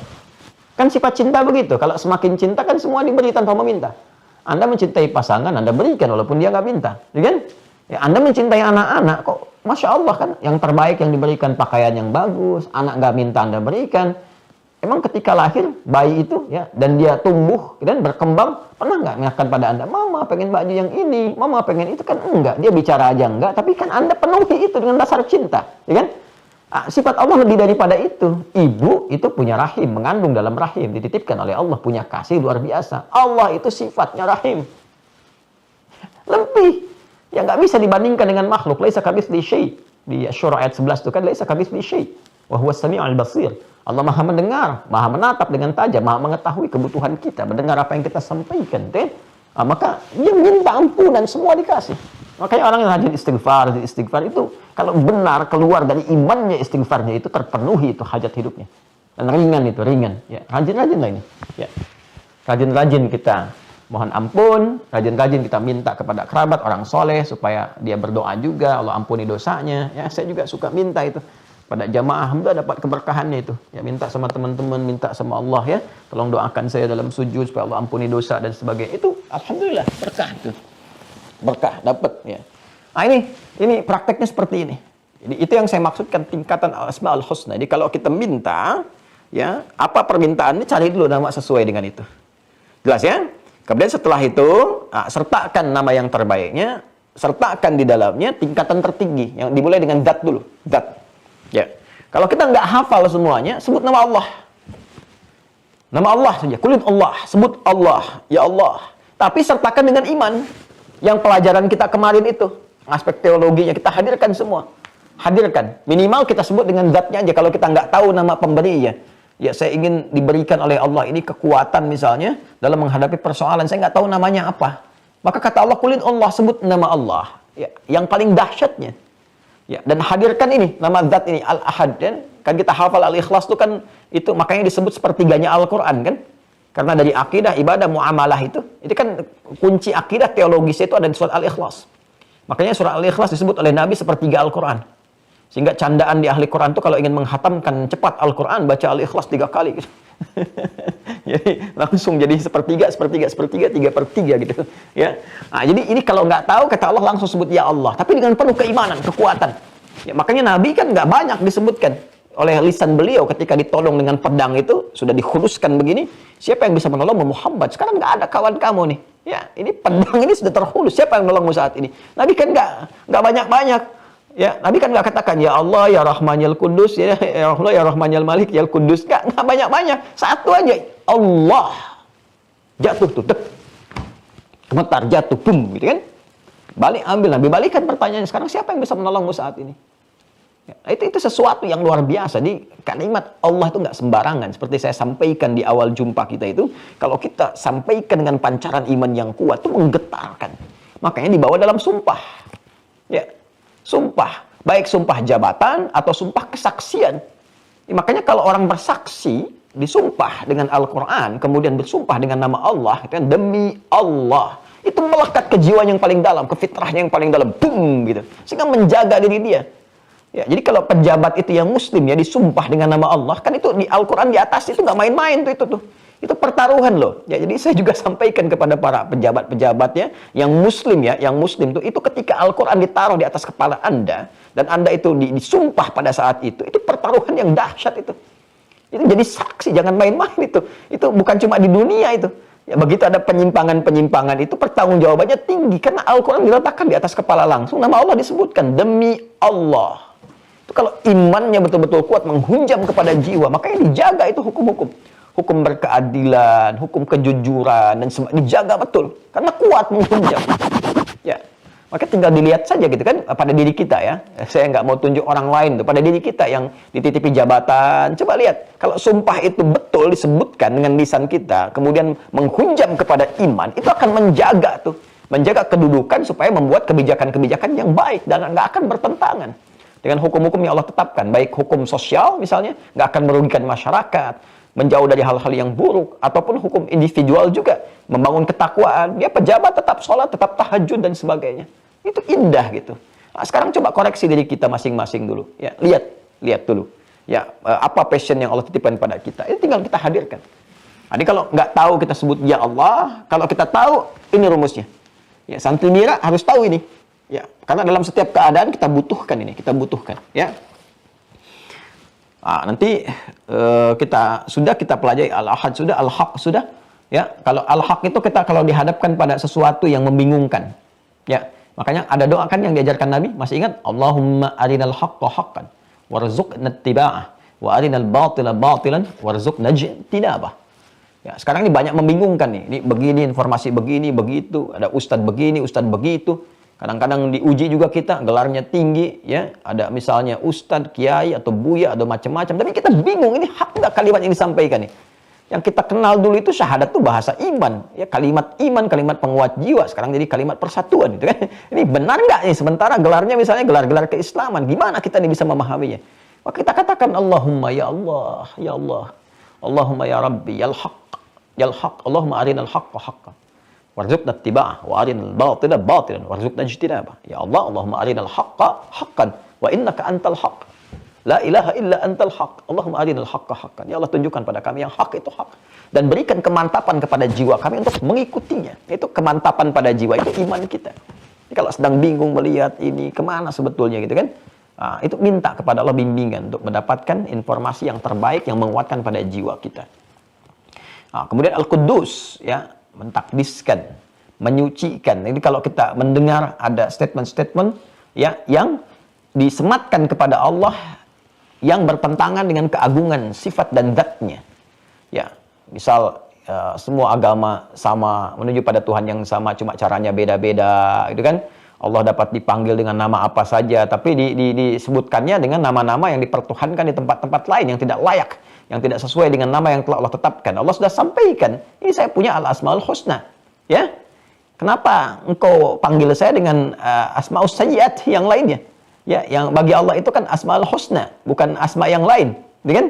Kan sifat cinta begitu. Kalau semakin cinta kan semua diberi tanpa meminta. Anda mencintai pasangan, Anda berikan walaupun dia nggak minta, ya kan? Ya, Anda mencintai anak-anak, kok Masya Allah kan, yang terbaik yang diberikan pakaian yang bagus, anak nggak minta Anda berikan. Emang ketika lahir bayi itu ya dan dia tumbuh dan berkembang, pernah nggak mengatakan pada Anda, Mama pengen baju yang ini, Mama pengen itu? Kan enggak, dia bicara aja enggak, tapi kan Anda penuhi itu dengan dasar cinta, ya kan? Sifat Allah lebih daripada itu. Ibu itu punya rahim, mengandung dalam rahim, dititipkan oleh Allah, punya kasih luar biasa. Allah itu sifatnya rahim. Lebih, ya nggak bisa dibandingkan dengan makhluk. Laisa kamitslihi syai'. Di Syura ayat 11 itu kan, laisa kamitslihi syai'. Wa huwas sami'ul basir. Allah maha mendengar, maha menatap dengan tajam, maha mengetahui kebutuhan kita, mendengar apa yang kita sampaikan. Maka dia minta ampunan, semua dikasih. Makanya orang yang rajin istighfar itu, kalau benar keluar dari imannya istighfarnya itu terpenuhi itu hajat hidupnya. Dan ringan. Ya, rajin-rajin lah ini. Ya. Rajin-rajin kita mohon ampun, rajin-rajin kita minta kepada kerabat, orang soleh, supaya dia berdoa juga, Allah ampuni dosanya. Ya, saya juga suka minta itu. Pada jamaah hamba dapat keberkahannya itu. Ya, minta sama teman-teman, minta sama Allah ya. Tolong doakan saya dalam sujud supaya Allah ampuni dosa dan sebagainya. Itu alhamdulillah berkah itu. Berkah dapat ya. Ini prakteknya seperti ini. Jadi itu yang saya maksudkan tingkatan Asmaul Husna. Jadi kalau kita minta ya, apa permintaannya cari dulu nama sesuai dengan itu. Jelas ya? Kemudian setelah itu sertakan nama yang terbaiknya, sertakan di dalamnya tingkatan tertinggi yang dimulai dengan zat dulu. Zat. Ya, kalau kita nggak hafal semuanya, sebut nama Allah. Nama Allah saja, kulit Allah, sebut Allah, ya Allah. Tapi sertakan dengan iman. Yang pelajaran kita kemarin itu, aspek teologinya kita hadirkan semua. Hadirkan. Minimal kita sebut dengan zatnya aja. Kalau kita nggak tahu nama pemberinya, Ya, saya ingin diberikan oleh Allah ini kekuatan misalnya dalam menghadapi persoalan. Saya nggak tahu namanya apa. Maka kata Allah, kulin Allah, sebut nama Allah. Ya, yang paling dahsyatnya. Ya, dan hadirkan ini, nama zat ini, Al-Ahad. Kan kita hafal Al-Ikhlas itu kan, itu makanya disebut sepertiganya Al-Quran kan. Karena dari akidah, ibadah, muamalah itu kan kunci akidah teologisnya itu ada di surat Al-Ikhlas. Makanya surat Al-Ikhlas disebut oleh Nabi sepertiga Al-Quran. Sehingga candaan di ahli Quran itu kalau ingin menghatamkan cepat Al-Quran, baca Al-Ikhlas 3 kali. Gitu. Jadi langsung jadi sepertiga, 3/3 gitu. Ya. Nah, jadi ini kalau nggak tahu, kata Allah langsung sebut ya Allah. Tapi dengan penuh keimanan, kekuatan. Ya, makanya Nabi kan nggak banyak disebutkan oleh lisan beliau ketika ditolong dengan pedang itu, sudah dikhuluskan begini, siapa yang bisa menolong Muhammad? Sekarang nggak ada kawan kamu nih. Ya, ini pedang ini sudah terhulus, siapa yang menolongmu saat ini? Nabi kan nggak banyak-banyak. Ya, Nabi kan nggak katakan ya Allah, ya Rahman, ya Kudus, ya Allah, ya Rahman, ya Malik, ya Kudus. Nggak banyak-banyak. Satu aja, Allah. Jatuh tuh, tek. Gemetar, jatuh, bum, gitu kan. Balik, ambil. Nabi balikan pertanyaannya. Sekarang siapa yang bisa menolongmu saat ini? Ya, itu sesuatu yang luar biasa. Di kalimat Allah itu nggak sembarangan. Seperti saya sampaikan di awal jumpa kita itu, kalau kita sampaikan dengan pancaran iman yang kuat, itu menggetarkan. Makanya dibawa dalam sumpah. Ya. Sumpah, baik sumpah jabatan atau sumpah kesaksian. Ya, makanya kalau orang bersaksi, disumpah dengan Al-Quran, kemudian bersumpah dengan nama Allah, itu kan demi Allah. Itu melekat ke jiwa yang paling dalam, ke fitrahnya yang paling dalam, boom, gitu. Sehingga menjaga diri dia. Ya, jadi kalau pejabat itu yang muslim ya disumpah dengan nama Allah, kan itu di Al-Quran di atas itu nggak main-main tuh. Itu pertaruhan loh. Ya, jadi saya juga sampaikan kepada para pejabat-pejabatnya yang muslim itu ketika Al-Quran ditaruh di atas kepala Anda dan Anda itu disumpah pada saat itu pertaruhan yang dahsyat itu. Itu jadi saksi, jangan main-main itu. Itu bukan cuma di dunia itu. Ya, begitu ada penyimpangan-penyimpangan itu pertanggungjawabannya tinggi karena Al-Quran diletakkan di atas kepala langsung, nama Allah disebutkan demi Allah. Itu kalau imannya betul-betul kuat menghunjam kepada jiwa, makanya dijaga itu hukum-hukum. Hukum berkeadilan, hukum kejujuran, dan semua dijaga betul. Karena kuat menghunjam. Ya, maka tinggal dilihat saja gitu kan, pada diri kita ya. Saya nggak mau tunjuk orang lain tuh, pada diri kita yang dititipi jabatan. Coba lihat, kalau sumpah itu betul disebutkan dengan lisan kita, kemudian menghunjam kepada iman, itu akan menjaga kedudukan supaya membuat kebijakan-kebijakan yang baik dan nggak akan bertentangan dengan hukum-hukum yang Allah tetapkan, baik hukum sosial misalnya, nggak akan merugikan masyarakat, menjauh dari hal-hal yang buruk, ataupun hukum individual juga, membangun ketakwaan, dia pejabat tetap sholat, tetap tahajud, dan sebagainya. Itu indah gitu. Nah, sekarang coba koreksi diri kita masing-masing dulu. Ya, lihat dulu. Ya, apa passion yang Allah titipkan pada kita. Ini tinggal kita hadirkan. Jadi kalau nggak tahu kita sebut ya Allah, kalau kita tahu, ini rumusnya. Ya, santri mira harus tahu ini. Ya, karena dalam setiap keadaan kita butuhkan ini, ya. Nah, nanti kita pelajari Al-Ahad sudah, Al-Haq sudah, ya. Kalau Al-Haq itu kita kalau dihadapkan pada sesuatu yang membingungkan, ya. Makanya ada doa kan yang diajarkan Nabi, masih ingat? Allahumma arinal haqqa haqqan warzuqna ittiba'ah wa arinal batila batilan warzuqna ijtinabah. Ya, sekarang ini banyak membingungkan nih. Ini begini informasi begini, begitu, ada ustadz begini, ustadz begitu. Kadang-kadang diuji juga kita, gelarnya tinggi, ya. Ada misalnya ustadz, kiai, atau buya, atau macam-macam. Tapi kita bingung, ini hak nggak kalimat yang disampaikan nih. Yang kita kenal dulu itu syahadat itu bahasa iman. Ya, kalimat iman, kalimat penguat jiwa. Sekarang jadi kalimat persatuan. Gitu kan. Ini benar nggak nih? Sementara gelarnya misalnya gelar-gelar keislaman. Gimana kita nih bisa memahaminya? Maka kita katakan, Allahumma ya Allah, ya Allah. Allahumma ya Rabbi, ya Al-Haq. Allahumma arinal haqqa haqqa. Warzuqna ittiba'ah wa arinal batila batilan warzuqna ijtinabah. Ya Allah, Allahumma arinal haqqa haqqan wa innaka antal haqq. La ilaha illa antal haqq. Allahumma arinal haqqa haqqan. Ya Allah, tunjukkan pada kami yang hak itu hak dan berikan kemantapan kepada jiwa kami untuk mengikutinya. Itu kemantapan pada jiwa, itu iman kita. Jadi kalau sedang bingung melihat ini kemana sebetulnya gitu kan. Nah, itu minta kepada Allah bimbingan untuk mendapatkan informasi yang terbaik yang menguatkan pada jiwa kita. Nah, kemudian Al-Quddus ya, mentakdiskan, menyucikan. Jadi kalau kita mendengar ada statement-statement ya yang disematkan kepada Allah yang bertentangan dengan keagungan sifat dan zat-Nya. Ya, misal semua agama sama, menuju pada Tuhan yang sama, cuma caranya beda-beda, gitu kan? Allah dapat dipanggil dengan nama apa saja, tapi disebutkannya dengan nama-nama yang dipertuhankan di tempat-tempat lain yang tidak layak, yang tidak sesuai dengan nama yang telah Allah tetapkan. Allah sudah sampaikan, ini saya punya al-asmaul husna. Ya, kenapa engkau panggil saya dengan asmaus sayyiat yang lainnya? Ya, yang bagi Allah itu kan asmaul husna, bukan asma yang lain, kan?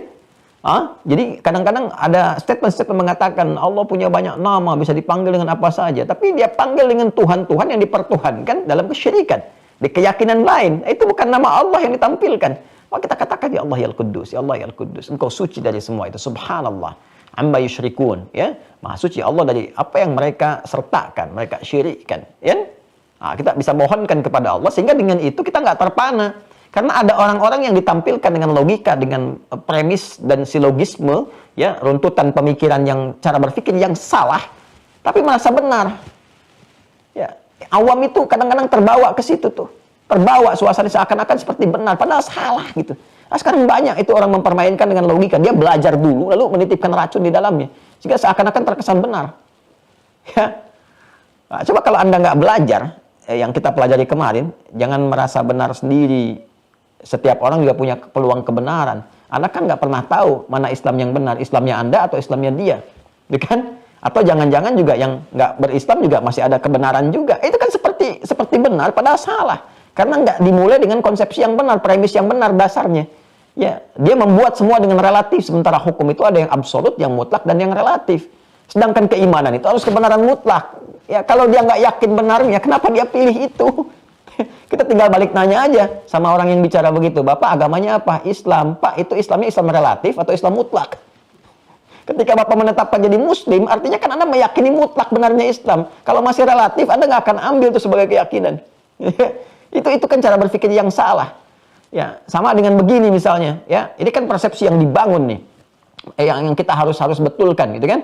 Jadi kadang-kadang ada statement-statement mengatakan Allah punya banyak nama, bisa dipanggil dengan apa saja. Tapi dia panggil dengan Tuhan-Tuhan yang dipertuhankan dalam kesyirikan. Di keyakinan lain. Itu bukan nama Allah yang ditampilkan. Maka kita katakan, ya Allah ya Al-Quddus, ya Allah ya Al-Quddus. Engkau suci dari semua itu. Subhanallah. Amma yusyrikun. Ya? Maha suci Allah dari apa yang mereka sertakan, mereka syirikkan. Ya? Kita bisa mohonkan kepada Allah, sehingga dengan itu kita nggak terpana. Karena ada orang-orang yang ditampilkan dengan logika, dengan premis dan silogisme, ya, runtutan pemikiran yang cara berpikir yang salah, tapi merasa benar. Ya, awam itu kadang-kadang terbawa ke situ tuh, terbawa suasana seakan-akan seperti benar, padahal salah gitu. Nah, sekarang banyak itu orang mempermainkan dengan logika, dia belajar dulu, lalu menitipkan racun di dalamnya, sehingga seakan-akan terkesan benar. Ya, nah, coba kalau Anda nggak belajar, yang kita pelajari kemarin, jangan merasa benar sendiri. Setiap orang juga punya peluang kebenaran. Anda kan nggak pernah tahu mana Islam yang benar, Islamnya Anda atau Islamnya dia, kan? Atau jangan-jangan juga yang nggak berislam juga masih ada kebenaran juga. Itu kan seperti benar, padahal salah. Karena nggak dimulai dengan konsepsi yang benar, premis yang benar dasarnya. Ya, dia membuat semua dengan relatif. Sementara hukum itu ada yang absolut, yang mutlak, dan yang relatif. Sedangkan keimanan itu harus kebenaran mutlak. Ya, kalau dia nggak yakin benarnya, kenapa dia pilih itu? Kita tinggal balik nanya aja sama orang yang bicara begitu. Bapak agamanya apa? Islam. Pak, itu Islamnya Islam relatif atau Islam mutlak? Ketika Bapak menetapkan jadi Muslim, artinya kan Anda meyakini mutlak benarnya Islam. Kalau masih relatif, Anda nggak akan ambil itu sebagai keyakinan. itu kan cara berpikir yang salah. Ya, sama dengan begini misalnya. Ya, ini kan persepsi yang dibangun nih, yang kita harus betulkan, gitu kan?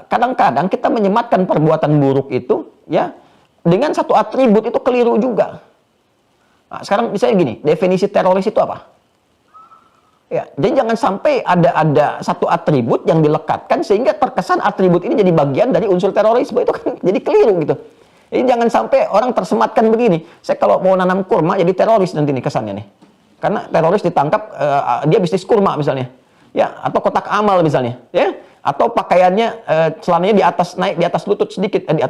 Kadang-kadang kita menyematkan perbuatan buruk itu, ya, dengan satu atribut itu keliru juga. Nah, sekarang misalnya gini, definisi teroris itu apa? Ya, jadi jangan sampai ada satu atribut yang dilekatkan sehingga terkesan atribut ini jadi bagian dari unsur terorisme. Itu kan jadi keliru gitu. Jadi jangan sampai orang tersematkan begini. Saya kalau mau nanam kurma jadi teroris nanti nih kesannya nih. Karena teroris ditangkap dia bisnis kurma misalnya. Ya, atau kotak amal misalnya, ya. Atau pakaiannya celananya naik di atas lutut sedikit, di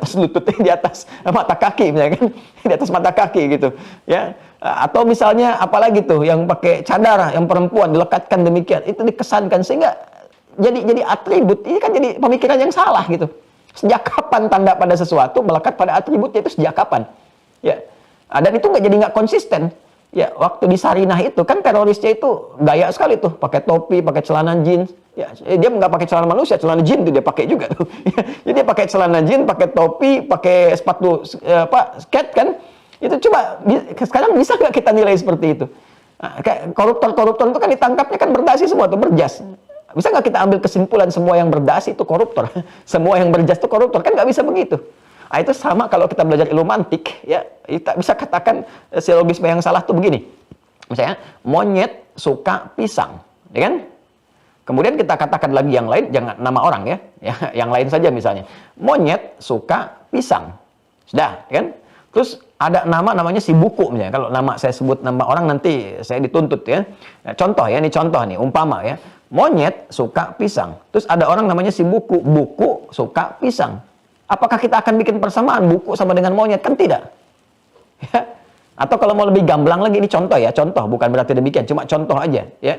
atas mata kaki misalnya kan, di atas mata kaki gitu, ya. Atau misalnya apalagi tuh yang pakai cadar, yang perempuan dilekatkan demikian, itu dikesankan sehingga jadi atribut. Ini kan jadi pemikiran yang salah gitu. Sejak kapan tanda pada sesuatu melekat pada atributnya itu sejak kapan? Ya. Dan itu nggak konsisten. Ya, waktu di Sarinah itu kan terorisnya itu gaya sekali tuh, pakai topi, pakai celana jeans. Ya, dia nggak pakai celana manusia, celana jin tuh dia pakai juga tuh. Jadi dia pakai celana jin, pakai topi, pakai sepatu skate kan. Itu coba sekarang bisa nggak kita nilai seperti itu? Nah, kayak koruptor itu kan ditangkapnya kan berdasi semua tuh, berjas. Bisa nggak kita ambil kesimpulan semua yang berdasi itu koruptor? Semua yang berjas itu koruptor? Kan nggak bisa begitu. Nah, itu sama kalau kita belajar ilmu mantik, ya, kita bisa katakan silogisme yang salah tuh begini. Misalnya, monyet suka pisang, ya kan? Kemudian kita katakan lagi yang lain, jangan nama orang ya, yang lain saja misalnya. Monyet suka pisang. Sudah, ya kan? Terus ada namanya si buku misalnya. Kalau nama saya sebut nama orang nanti saya dituntut ya. Nah, contoh ya, ini contoh nih, umpama ya. Monyet suka pisang. Terus ada orang namanya si buku suka pisang. Apakah kita akan bikin persamaan buku sama dengan monyet? Kan tidak. Ya. Atau kalau mau lebih gamblang lagi, ini contoh ya, contoh, bukan berarti demikian, cuma contoh aja. Ya.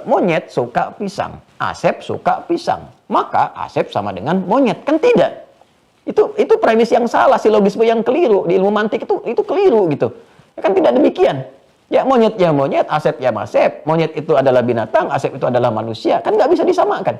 Monyet suka pisang, Asep suka pisang, maka Asep sama dengan monyet. Kan tidak. Itu premis yang salah, silogisme yang keliru. Di ilmu mantik itu keliru gitu. Ya kan tidak demikian. Ya monyet, Asep ya Asep. Monyet itu adalah binatang, Asep itu adalah manusia. Kan nggak bisa disamakan.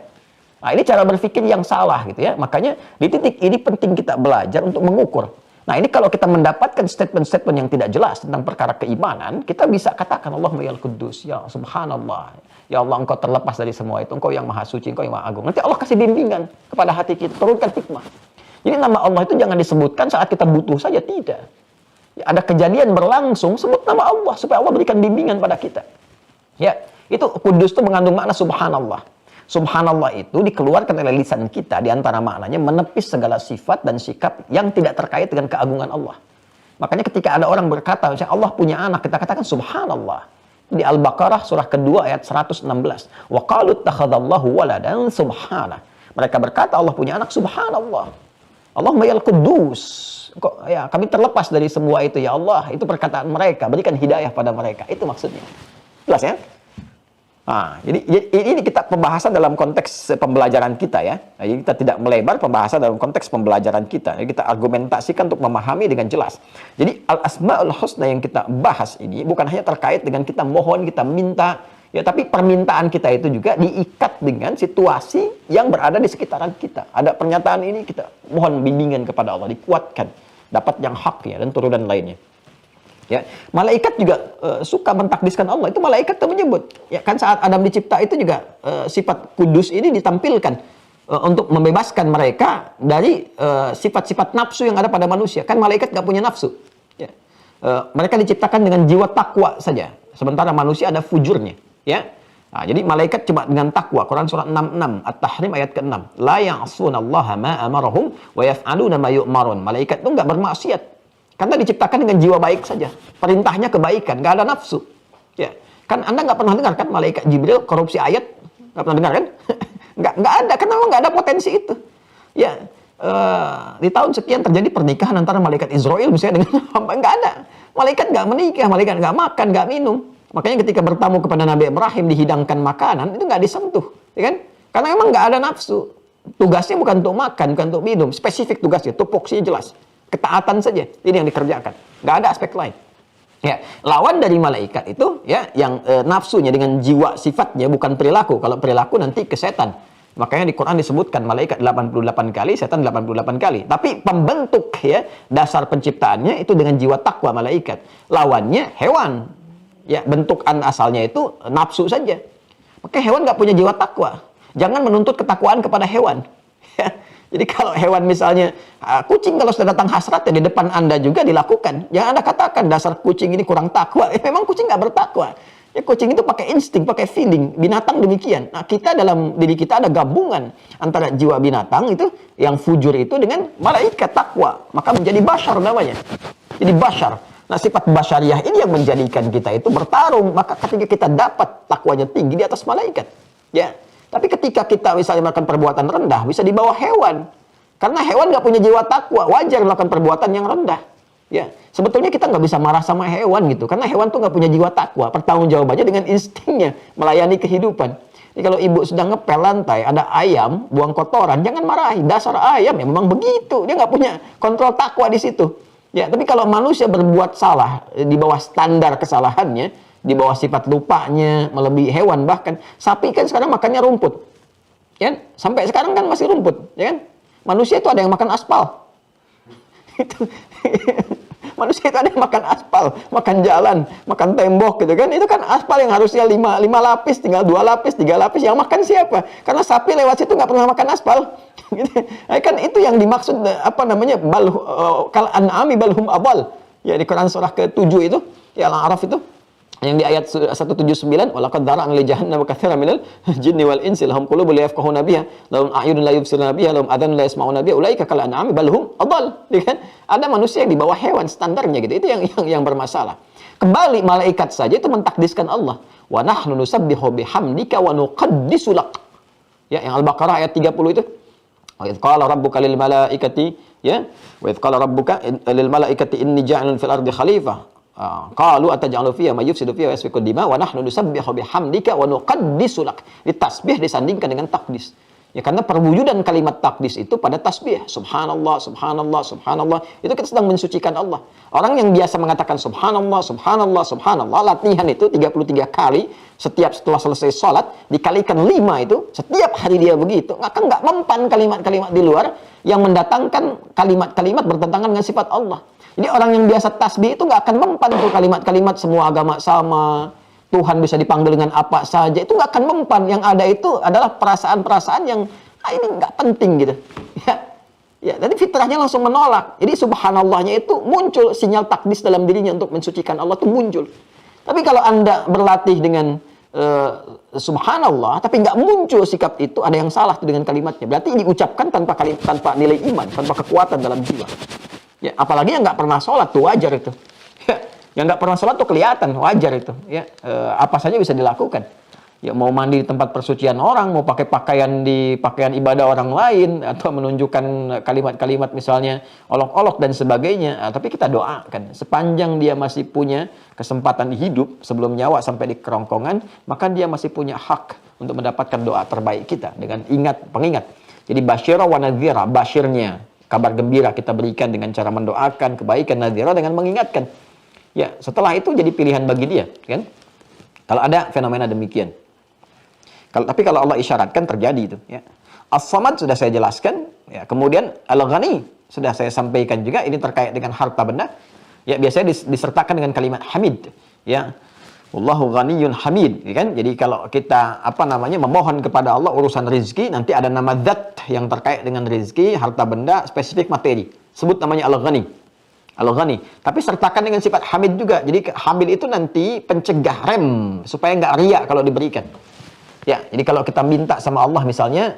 Nah, ini cara berpikir yang salah gitu ya. Makanya di titik ini penting kita belajar untuk mengukur. Nah, ini kalau kita mendapatkan statement-statement yang tidak jelas tentang perkara keimanan, kita bisa katakan Allahumma ya Al-Quddus, ya Subhanallah. Ya Allah, Engkau terlepas dari semua itu. Engkau yang maha suci, Engkau yang maha agung. Nanti Allah kasih bimbingan kepada hati kita, turunkan hikmah. Jadi nama Allah itu jangan disebutkan saat kita butuh saja, tidak. Ya, ada kejadian berlangsung, sebut nama Allah supaya Allah berikan bimbingan pada kita. Ya, itu Kudus itu mengandung makna Subhanallah. Subhanallah itu dikeluarkan oleh lisan kita, di antara maknanya menepis segala sifat dan sikap yang tidak terkait dengan keagungan Allah. Makanya ketika ada orang berkata, misalnya Allah punya anak, kita katakan subhanallah. Di Al-Baqarah surah kedua ayat 116. Wa qalu ittakhadallahu waladan subhanah. Mereka berkata Allah punya anak, subhanallah. Allahumma yal Quddus. Kok ya, kami terlepas dari semua itu ya Allah. Itu perkataan mereka, berikan hidayah pada mereka. Itu maksudnya. Jelas ya? Nah, jadi ini kita pembahasan dalam konteks pembelajaran kita ya. Nah, jadi kita tidak melebar pembahasan dalam konteks pembelajaran kita. Jadi kita argumentasikan untuk memahami dengan jelas. Jadi al-asmaul husna yang kita bahas ini bukan hanya terkait dengan kita mohon, kita minta, ya, tapi permintaan kita itu juga diikat dengan situasi yang berada di sekitaran kita. Ada pernyataan ini, kita mohon bimbingan kepada Allah, dikuatkan, dapat yang hak ya, dan turunan lainnya. Ya, malaikat juga suka mentakdiskan Allah. Itu malaikat itu menyebut. Ya kan saat Adam dicipta itu juga sifat kudus ini ditampilkan untuk membebaskan mereka dari sifat-sifat nafsu yang ada pada manusia. Kan malaikat nggak punya nafsu. Ya. Mereka diciptakan dengan jiwa takwa saja. Sementara manusia ada fujurnya. Ya. Nah, jadi malaikat cuma dengan takwa. Quran surah 66 At-Tahrim ayat ke-6. La ya'sunallaha ma amarahum wa yaf'aluna ma yu'marun. Malaikat itu nggak bermaksiat. Karena diciptakan dengan jiwa baik saja. Perintahnya kebaikan, nggak ada nafsu. Ya, kan Anda nggak pernah dengar kan malaikat Jibril korupsi ayat? Nggak pernah dengar kan? nggak ada, karena memang nggak ada potensi itu. Ya, di tahun sekian terjadi pernikahan antara malaikat Israel misalnya dengan hamba, nggak ada. Malaikat nggak menikah, malaikat nggak makan, nggak minum. Makanya ketika bertamu kepada Nabi Ibrahim dihidangkan makanan, itu nggak disentuh, ya kan? Karena memang nggak ada nafsu. Tugasnya bukan untuk makan, bukan untuk minum. Spesifik tugasnya, tupoksinya jelas. Ketaatan saja, ini yang dikerjakan. Nggak ada aspek lain. Ya, lawan dari malaikat itu, ya, yang nafsunya dengan jiwa sifatnya bukan perilaku. Kalau perilaku nanti ke setan. Makanya di Quran disebutkan malaikat 88 kali, setan 88 kali. Tapi pembentuk ya dasar penciptaannya itu dengan jiwa takwa malaikat. Lawannya hewan. Ya, bentukan asalnya itu nafsu saja. Maka hewan nggak punya jiwa takwa. Jangan menuntut ketakwaan kepada hewan. Jadi kalau hewan misalnya, kucing kalau sudah datang hasratnya di depan Anda juga dilakukan. Jangan Anda katakan dasar kucing ini kurang takwa. Memang kucing nggak bertakwa. Ya, kucing itu pakai insting, pakai feeling. Binatang demikian. Nah, kita dalam diri kita ada gabungan antara jiwa binatang itu, yang fujur itu dengan malaikat takwa. Maka menjadi bashar namanya. Jadi bashar. Nah, sifat basyariah ini yang menjadikan kita itu bertarung. Maka ketika kita dapat takwanya tinggi di atas malaikat. Ya. Tapi ketika kita misalnya melakukan perbuatan rendah, bisa di bawah hewan. Karena hewan nggak punya jiwa takwa, wajar melakukan perbuatan yang rendah. Ya, sebetulnya kita nggak bisa marah sama hewan gitu, karena hewan tuh nggak punya jiwa takwa. Pertanggungjawabannya dengan instingnya melayani kehidupan. Jadi kalau ibu sedang ngepel lantai, ada ayam buang kotoran, jangan marahi. Dasar ayam ya memang begitu, dia nggak punya kontrol takwa di situ. Ya, tapi kalau manusia berbuat salah di bawah standar kesalahannya, di bawah sifat lupanya, melebihi hewan bahkan. Sapi kan sekarang makannya rumput. Ya, sampai sekarang kan masih rumput, ya kan? Manusia itu ada yang makan aspal. Itu manusia itu ada yang makan aspal, makan jalan, makan tembok gitu kan. Itu kan aspal yang harusnya 5 lapis, tinggal 2 lapis, 3 lapis. Yang makan siapa? Karena sapi lewat situ nggak pernah makan aspal. Gitu. Nah, kan itu yang dimaksud apa namanya? Kal an'ami balhum adall. Ya di Quran surah ke-7 itu, ya Al-A'raf itu. Yang di ayat 179, walaqad dzara'na li jahannama katsiran minal jinni wal insi lahum qulubun la yafqahuna biha lahum a'yunun la yubsiruna biha lahum adhanun la yasma'una biha ulaika kal an'ami bal hum adall. Kan? Ada manusia yang di bawah hewan standarnya gitu. Itu yang bermasalah. Kembali malaikat saja itu mentakdiskan Allah. Wa nahnu nusabbihu bihamdika wa nuqaddisu lak. Ya, yang Al-Baqarah ayat 30 itu. Wa idz qala rabbuka lil malaikati ya, wa idz qala rabbuka lil malaikati inni ja'ilun fil ardi khalifah. Qalu ataj'alu fiha may yufsidu fiha wa yasfiku dima wa nahnu nusabbihu bihamdika wa nuqaddisu lak. Tasbih disandingkan dengan takdis. Ya karena perwujudan kalimat takdis itu pada tasbih. Subhanallah, subhanallah, subhanallah. Itu kita sedang mensucikan Allah. Orang yang biasa mengatakan subhanallah, subhanallah, subhanallah, latihan itu 33 kali setiap setelah selesai sholat, dikalikan 5 itu, setiap hari dia begitu. Maka nggak mempan kalimat-kalimat di luar yang mendatangkan kalimat-kalimat bertentangan dengan sifat Allah. Jadi orang yang biasa tasbih itu nggak akan mempan tuh kalimat-kalimat semua agama sama, Tuhan bisa dipanggil dengan apa saja, itu nggak akan mempan. Yang ada itu adalah perasaan-perasaan yang ini nggak penting gitu. Ya, jadi fitrahnya langsung menolak. Jadi subhanallahnya itu muncul sinyal takdis dalam dirinya untuk mensucikan Allah itu muncul. Tapi kalau Anda berlatih dengan subhanallah, tapi nggak muncul sikap itu, ada yang salah tuh dengan kalimatnya. Berarti diucapkan tanpa nilai iman, tanpa kekuatan dalam jiwa. Ya, apalagi yang nggak pernah sholat tuh wajar itu. Ya, yang nggak pernah sholat tuh kelihatan wajar itu. Ya, apa saja bisa dilakukan. Ya, mau mandi di tempat persucian orang, mau pakai pakaian ibadah orang lain, atau menunjukkan kalimat-kalimat misalnya olok-olok dan sebagainya. Tapi kita doakan sepanjang dia masih punya kesempatan hidup sebelum nyawa sampai di kerongkongan, maka dia masih punya hak untuk mendapatkan doa terbaik kita dengan pengingat. Jadi basyira wa nadhira, basyirnya kabar gembira kita berikan dengan cara mendoakan kebaikan, nadhira dengan mengingatkan. Ya, setelah itu jadi pilihan bagi dia, kan? Kalau ada fenomena demikian. Tapi kalau Allah isyaratkan terjadi itu, ya. As-Samad sudah saya jelaskan, ya. Kemudian Al-Ghani sudah saya sampaikan juga, ini terkait dengan harta benda. Ya, biasanya disertakan dengan kalimat hamid, ya. Wallahu ghaniyyun hamid, ya kan? Jadi kalau kita memohon kepada Allah urusan rezeki, nanti ada nama zat yang terkait dengan rezeki, harta benda, spesifik materi. Sebut namanya Al-Ghani. Al-Ghani. Tapi sertakan dengan sifat hamid juga. Jadi hamid itu nanti pencegah, rem supaya nggak riya kalau diberikan. Ya, jadi kalau kita minta sama Allah misalnya,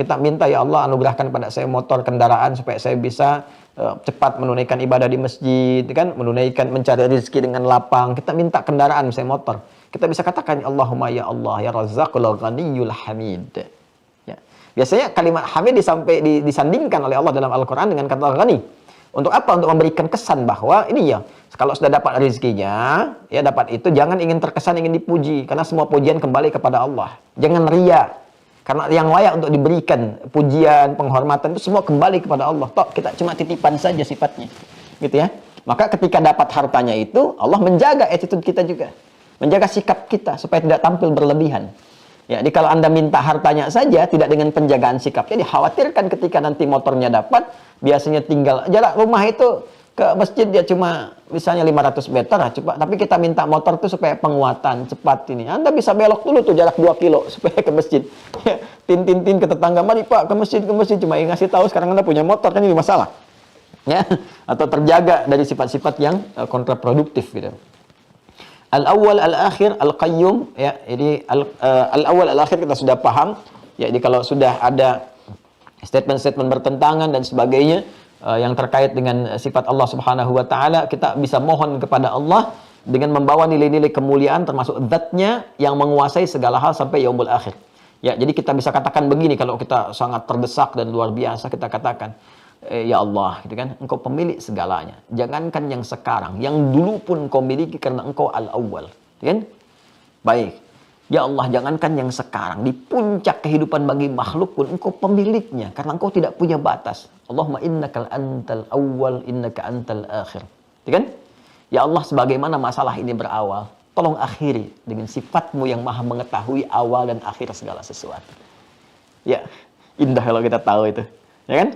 kita minta, ya Allah anugerahkan pada saya motor kendaraan supaya saya bisa cepat menunaikan ibadah di masjid, kan, mencari rezeki dengan lapang. Kita minta kendaraan, misalnya motor. Kita bisa katakan, Allahumma ya Allah, ya Razzaqul Ghaniyyul Hamid. Ya. Biasanya kalimat hamid disandingkan oleh Allah dalam Al-Quran dengan kata ghani. Untuk apa? Untuk memberikan kesan bahwa ini ya, kalau sudah dapat rezekinya, ya dapat itu, jangan ingin terkesan ingin dipuji, karena semua pujian kembali kepada Allah. Jangan ria, karena yang layak untuk diberikan pujian, penghormatan itu semua kembali kepada Allah. Toh kita cuma titipan saja sifatnya, gitu ya. Maka ketika dapat hartanya itu, Allah menjaga attitude kita juga, menjaga sikap kita supaya tidak tampil berlebihan. Ya, jadi kalau Anda minta hartanya saja, tidak dengan penjagaan sikapnya, dikhawatirkan ketika nanti motornya dapat, biasanya tinggal jarak rumah itu ke masjid dia cuma misalnya 500 meter, tapi kita minta motor itu supaya penguatan cepat ini. Anda bisa belok dulu tuh jarak 2 kilo supaya ke masjid. Ya, tin ke tetangga, mari Pak ke masjid, cuma ingin ngasih tahu sekarang Anda punya motor, kan ini masalah. Ya, atau terjaga dari sifat-sifat yang kontraproduktif gitu. Al-awwal, al-akhir, al-qayyum, ya. Jadi al-awwal, al-akhir kita sudah paham. Ya, jadi kalau sudah ada statement-statement bertentangan dan sebagainya yang terkait dengan sifat Allah Subhanahu wa taala, kita bisa mohon kepada Allah dengan membawa nilai-nilai kemuliaan termasuk zat-Nya yang menguasai segala hal sampai yaumul akhir. Ya, jadi kita bisa katakan begini kalau kita sangat terdesak dan luar biasa, kita katakan, ya Allah, gitu kan, Engkau pemilik segalanya. Jangankan yang sekarang, yang dulu pun Engkau miliki karena Engkau al-awwal, kan? Baik. Ya Allah, jangankan yang sekarang, di puncak kehidupan bagi makhluk pun Engkau pemiliknya karena Engkau tidak punya batas. Allahumma innaka antal awwal, innaka antal akhir. Kan? Ya Allah, sebagaimana masalah ini berawal, tolong akhiri dengan sifat-Mu yang maha mengetahui awal dan akhir segala sesuatu. Ya, indah kalau kita tahu itu. Ya kan?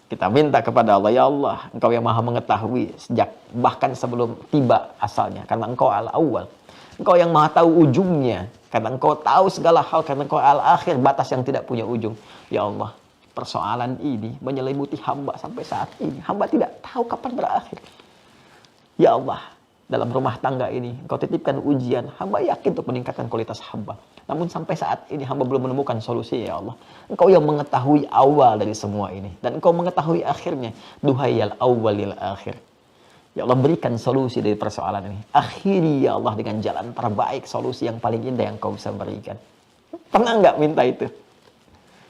Kita minta kepada Allah, ya Allah, Engkau yang maha mengetahui sejak bahkan sebelum tiba asalnya, karena Engkau al-awwal. Engkau yang maha tahu ujungnya, karena Engkau tahu segala hal, karena Engkau al-akhir, batas yang tidak punya ujung. Ya Allah, persoalan ini menyelimuti hamba sampai saat ini. Hamba tidak tahu kapan berakhir. Ya Allah, dalam rumah tangga ini Engkau titipkan ujian, hamba yakin untuk meningkatkan kualitas hamba. Namun sampai saat ini hamba belum menemukan solusi, ya Allah. Engkau yang mengetahui awal dari semua ini, dan Engkau mengetahui akhirnya. Duhai al-awwalil akhir. Ya Allah, berikan solusi dari persoalan ini. Akhiri ya Allah dengan jalan terbaik, solusi yang paling indah yang Kau bisa berikan. Pernah nggak minta itu?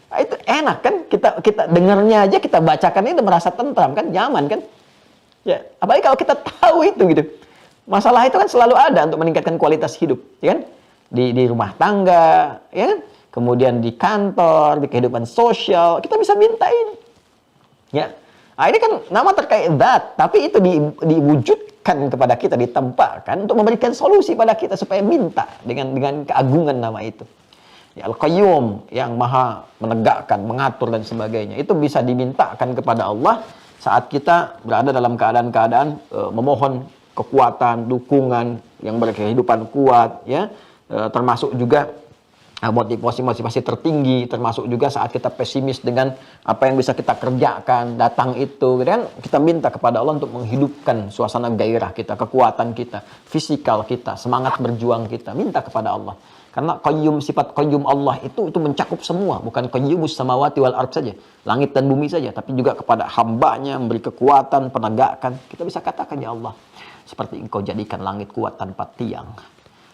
Nah, itu enak kan? Kita dengarnya aja, kita bacakan itu merasa tentram kan, nyaman kan? Ya, apalagi kalau kita tahu itu gitu. Masalah itu kan selalu ada untuk meningkatkan kualitas hidup, ya kan? Di rumah tangga, ya kan? Kemudian di kantor, di kehidupan sosial, kita bisa minta ini. Ya. Nah, ini kan nama terkait zat, tapi itu diwujudkan kepada kita, ditempatkan untuk memberikan solusi pada kita supaya minta dengan keagungan nama itu. Ya, Al-Qayyum yang maha menegakkan, mengatur dan sebagainya. Itu bisa dimintakan kepada Allah saat kita berada dalam keadaan-keadaan memohon kekuatan, dukungan yang berkehidupan kuat, ya, termasuk juga motivasi tertinggi, termasuk juga saat kita pesimis dengan apa yang bisa kita kerjakan, datang itu, gitu kan? Kita minta kepada Allah untuk menghidupkan suasana gairah kita, kekuatan kita, fisikal kita, semangat berjuang kita, minta kepada Allah. Karena sifat qayyum Allah itu mencakup semua, bukan qayyumus samawati wal ard saja, langit dan bumi saja, tapi juga kepada hambanya, memberi kekuatan, penegakan. Kita bisa katakan, ya Allah, seperti Engkau jadikan langit kuat tanpa tiang.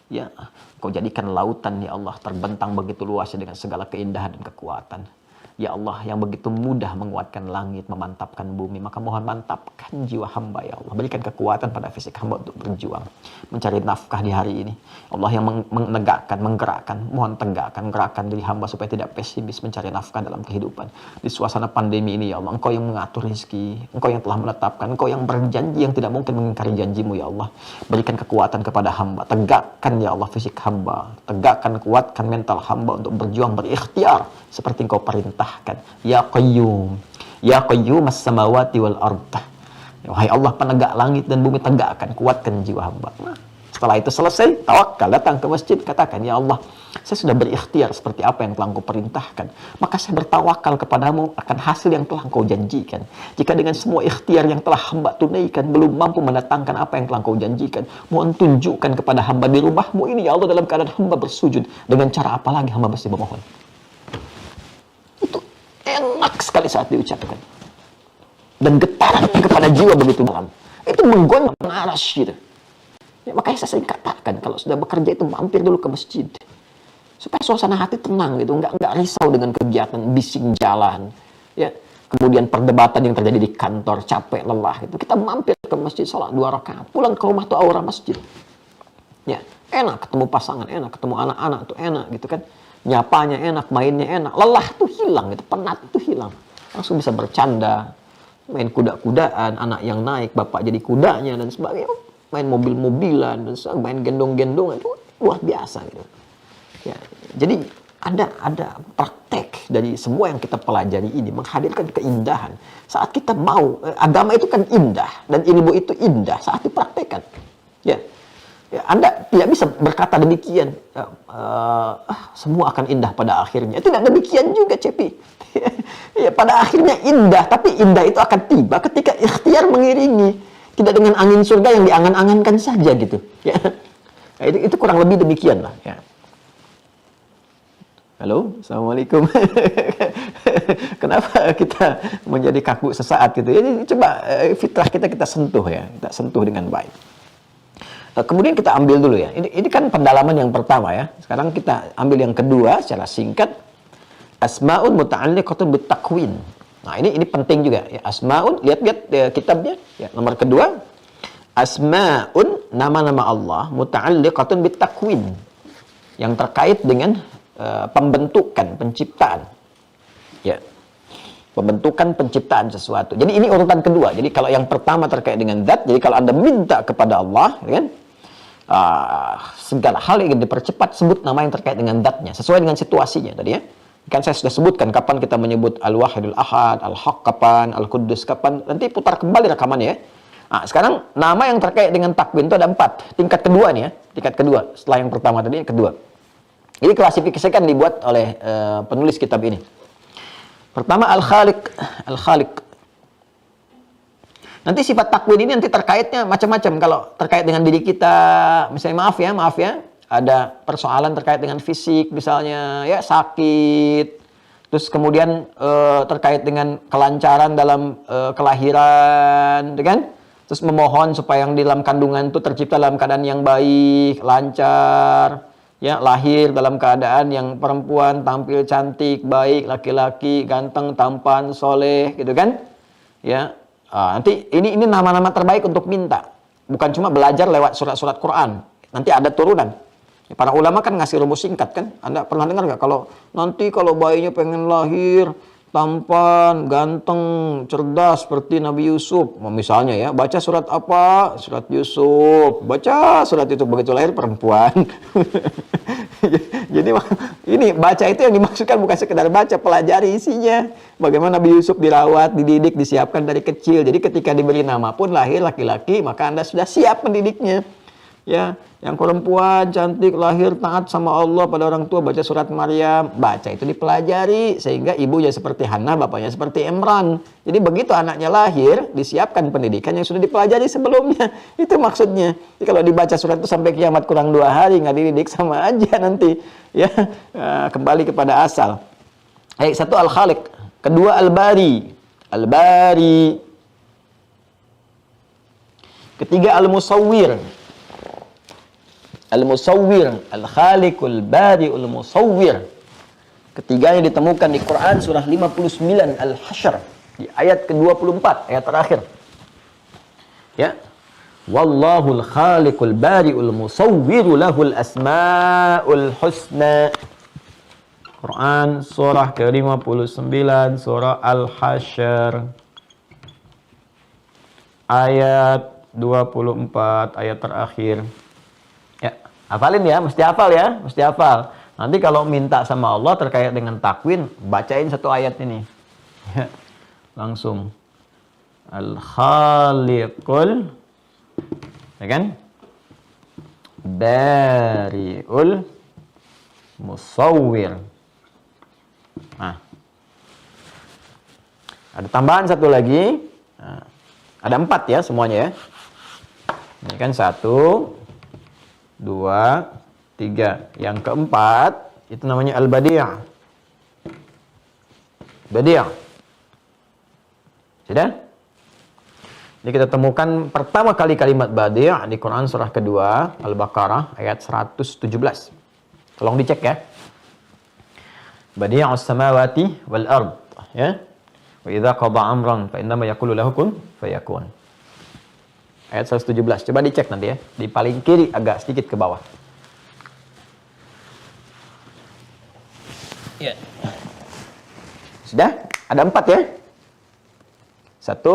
Ya, Kau jadikan lautan, ya Allah, terbentang begitu luasnya dengan segala keindahan dan kekuatan. Ya Allah, yang begitu mudah menguatkan langit, memantapkan bumi, maka mohon mantapkan jiwa hamba, ya Allah. Berikan kekuatan pada fisik hamba untuk berjuang, mencari nafkah di hari ini. Allah yang menegakkan, menggerakkan, mohon tegakkan, gerakkan diri hamba supaya tidak pesimis mencari nafkah dalam kehidupan. Di suasana pandemi ini, ya Allah, Engkau yang mengatur rezeki, Engkau yang telah menetapkan, Engkau yang berjanji yang tidak mungkin mengingkari janjimu, ya Allah. Berikan kekuatan kepada hamba, tegakkan, ya Allah, fisik hamba, tegakkan, kuatkan mental hamba untuk berjuang, berikhtiar seperti Engkau perintahkan. Ya Qayyum, Ya Qayyum as-samawati wal ard. Wahai Allah penegak langit dan bumi, tegakkan, kuatkan jiwa hamba. Nah, setelah itu selesai, tawakal, datang ke masjid, katakan, ya Allah, saya sudah berikhtiar seperti apa yang telah Engkau perintahkan, maka saya bertawakal kepadamu akan hasil yang telah Engkau janjikan. Jika dengan semua ikhtiar yang telah hamba tunaikan belum mampu mendatangkan apa yang telah Engkau janjikan, mohon tunjukkan kepada hamba di rumahmu ini, ya Allah, dalam keadaan hamba bersujud, dengan cara apa lagi hamba mesti memohon. Itu enak sekali saat diucapkan, dan getaran kepada jiwa begitu dalam, itu menggoncang aras gitu. Ya, makanya saya sering katakan, kalau sudah bekerja itu mampir dulu ke masjid, supaya suasana hati tenang gitu, nggak risau dengan kegiatan bising jalan, ya, kemudian perdebatan yang terjadi di kantor, capek, lelah itu. Kita mampir ke masjid, salat 2 rakaat, pulang ke rumah tuh aura masjid. Ya, enak ketemu pasangan, enak ketemu anak-anak tuh enak gitu kan. Nyapanya enak, mainnya enak, lelah tuh hilang gitu, penat tuh hilang. Langsung bisa bercanda, main kuda-kudaan, anak yang naik, bapak jadi kudanya dan sebagainya, main mobil-mobilan dan sebagainya, main gendong-gendongan, itu luar biasa gitu. Ya, jadi ada praktek dari semua yang kita pelajari ini menghadirkan keindahan. Saat kita mau, agama itu kan indah dan ilmu itu indah saat dipraktekkan. Ya. Ya, Anda tidak bisa berkata demikian, semua akan indah pada akhirnya. Tidak demikian juga, Cepi. Ya, pada akhirnya indah, tapi indah itu akan tiba ketika ikhtiar mengiringi, tidak dengan angin surga yang diangan-angankan saja gitu. Ya, nah, itu kurang lebih demikian lah. Ya. Halo, assalamualaikum. Kenapa kita menjadi kaku sesaat gitu? Jadi coba fitrah kita sentuh ya, kita sentuh dengan baik. Kemudian kita ambil dulu ya. Ini kan pendalaman yang pertama ya. Sekarang kita ambil yang kedua secara singkat. Asma'un muta'alliqatun bitakwin. Nah, ini penting juga ya. Asma'un, lihat kitabnya ya. Nomor kedua, asma'un, nama-nama Allah muta'alliqatun bitakwin. Yang terkait dengan pembentukan, penciptaan. Ya. Pembentukan, penciptaan sesuatu. Jadi ini urutan kedua. Jadi kalau yang pertama terkait dengan zat, jadi kalau Anda minta kepada Allah, ya kan? Segala hal yang dipercepat, sebut nama yang terkait dengan zatnya sesuai dengan situasinya tadi ya. Kan saya sudah sebutkan kapan kita menyebut Al-Wahidul Ahad, Al-Haq kapan, Al-Quddus kapan, nanti putar kembali rekamannya ya. Nah, sekarang nama yang terkait dengan takwin itu ada 4. Tingkat kedua nih ya, tingkat kedua setelah yang pertama tadi, yang kedua. Ini klasifikasikan dibuat oleh penulis kitab ini. Pertama Al-Khaliq, Al-Khaliq. Nanti sifat takwin ini nanti terkaitnya macam-macam. Kalau terkait dengan diri kita, misalnya maaf ya, ada persoalan terkait dengan fisik misalnya, ya sakit. Terus kemudian terkait dengan kelancaran dalam kelahiran, kan? Terus memohon supaya yang di dalam kandungan itu tercipta dalam keadaan yang baik, lancar. Ya, lahir dalam keadaan yang perempuan tampil cantik, baik, laki-laki ganteng, tampan, soleh, gitu kan? Ya. Nanti ini nama-nama terbaik untuk minta. Bukan cuma belajar lewat surat-surat Quran. Nanti ada turunan. Para ulama kan ngasih rumus singkat kan. Anda pernah dengar nggak? Kalau bayinya pengen lahir tampan, ganteng, cerdas seperti Nabi Yusuf. Misalnya ya, baca surat apa? Surat Yusuf. Baca surat itu begitu lahir perempuan. Jadi ini baca itu yang dimaksudkan bukan sekedar baca, pelajari isinya. Bagaimana Nabi Yusuf dirawat, dididik, disiapkan dari kecil. Jadi ketika diberi nama pun lahir laki-laki, maka Anda sudah siap mendidiknya. Ya, yang perempuan cantik lahir taat sama Allah pada orang tua baca surat Maryam, baca itu dipelajari sehingga ibunya seperti Hannah, bapaknya seperti Imran. Jadi begitu anaknya lahir disiapkan pendidikan yang sudah dipelajari sebelumnya. Itu maksudnya. Jadi kalau dibaca surat itu sampai kiamat kurang 2 hari nggak dididik sama aja nanti. Ya, kembali kepada asal. Satu Al-Khaliq, kedua Al-Bari. Al-Bari. Ketiga Al-Musawwir. Al-Musawwir, Al-Khaliqul Bari'ul Musawwir. Ketiganya ditemukan di Quran surah 59 Al-Hasyr di ayat ke-24, ayat terakhir. Ya. Wallahul Khaliqul Bari'ul Musawwir lahul asmaul husna. Quran surah ke-59 surah Al-Hasyr ayat 24, ayat terakhir. Hafalin ya, mesti hafal ya, mesti hafal. Nanti kalau minta sama Allah terkait dengan takwin, bacain satu ayat ini. Ya, langsung. Al-Khaliqul, ya kan? Bari'ul Musawwir. Nah, ada tambahan satu lagi. Nah, ada 4 ya semuanya ya. Ini kan 1, 2, 3. Yang keempat itu namanya Al-Badi'. Badi'. Sudah? Jadi kita temukan pertama kali kalimat Badi' di Quran surah kedua Al-Baqarah ayat 117. Tolong dicek ya. Badi'us samawati wal ard, ya. Wa idza qada amran fa innama yaqulu lahu kun fayakun. Ayat 117. Coba dicek nanti ya. Di paling kiri agak sedikit ke bawah. Ya. Sudah? Ada 4 ya. 1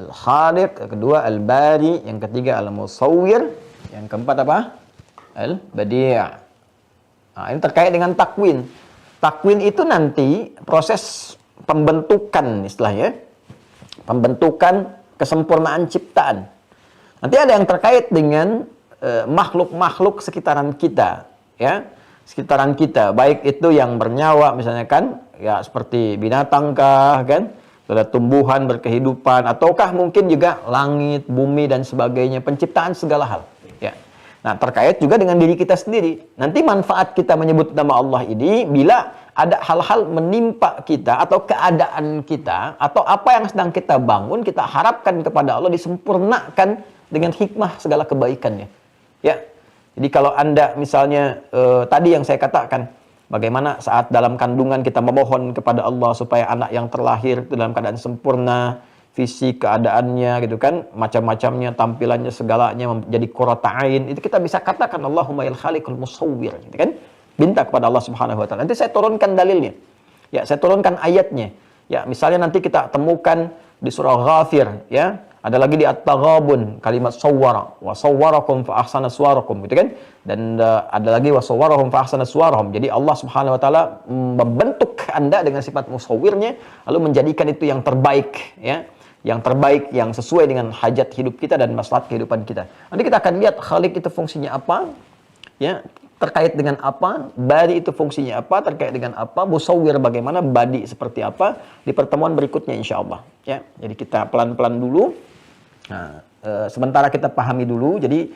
Al-Khaliq, kedua Al-Bari, yang ketiga Al-Musawwir, yang keempat apa? Al-Badi'. Nah, ini terkait dengan takwin. Takwin itu nanti proses pembentukan istilahnya. Pembentukan kesempurnaan ciptaan. Nanti ada yang terkait dengan makhluk-makhluk sekitaran kita, ya, sekitaran kita, baik itu yang bernyawa misalnya kan, ya seperti binatang kah, kan, ada tumbuhan berkehidupan, ataukah mungkin juga langit, bumi dan sebagainya, penciptaan segala hal, ya. Nah, terkait juga dengan diri kita sendiri. Nanti manfaat kita menyebut nama Allah ini bila ada hal-hal menimpa kita atau keadaan kita atau apa yang sedang kita bangun, kita harapkan kepada Allah disempurnakan dengan hikmah segala kebaikannya. Ya. Jadi kalau Anda misalnya tadi yang saya katakan, bagaimana saat dalam kandungan kita memohon kepada Allah supaya anak yang terlahir itu dalam keadaan sempurna, fisik, keadaannya gitu kan, macam-macamnya, tampilannya, segalanya menjadi qurrata ain, itu kita bisa katakan Allahumma yal khaliqul musawwir, gitu kan? Minta kepada Allah Subhanahu wa taala. Nanti saya turunkan dalilnya. Ya, saya turunkan ayatnya. Ya, misalnya nanti kita temukan di surah Ghafir, ya. Ada lagi di At-Taghabun kalimat sawwara wa sawwarakum fa ahsana suwarakum, gitu kan? Dan ada lagi wa sawwarahum fa ahsana suwarahum. Jadi Allah Subhanahu wa taala membentuk Anda dengan sifat musawwirnya lalu menjadikan itu yang terbaik, ya. Yang terbaik yang sesuai dengan hajat hidup kita dan maslahat kehidupan kita. Nanti kita akan lihat Khaliq itu fungsinya apa, ya, terkait dengan apa, Bari itu fungsinya apa, terkait dengan apa, Musawwir bagaimana, Badi seperti apa di pertemuan berikutnya insyaallah, ya. Jadi kita pelan-pelan dulu. Nah, sementara kita pahami dulu. Jadi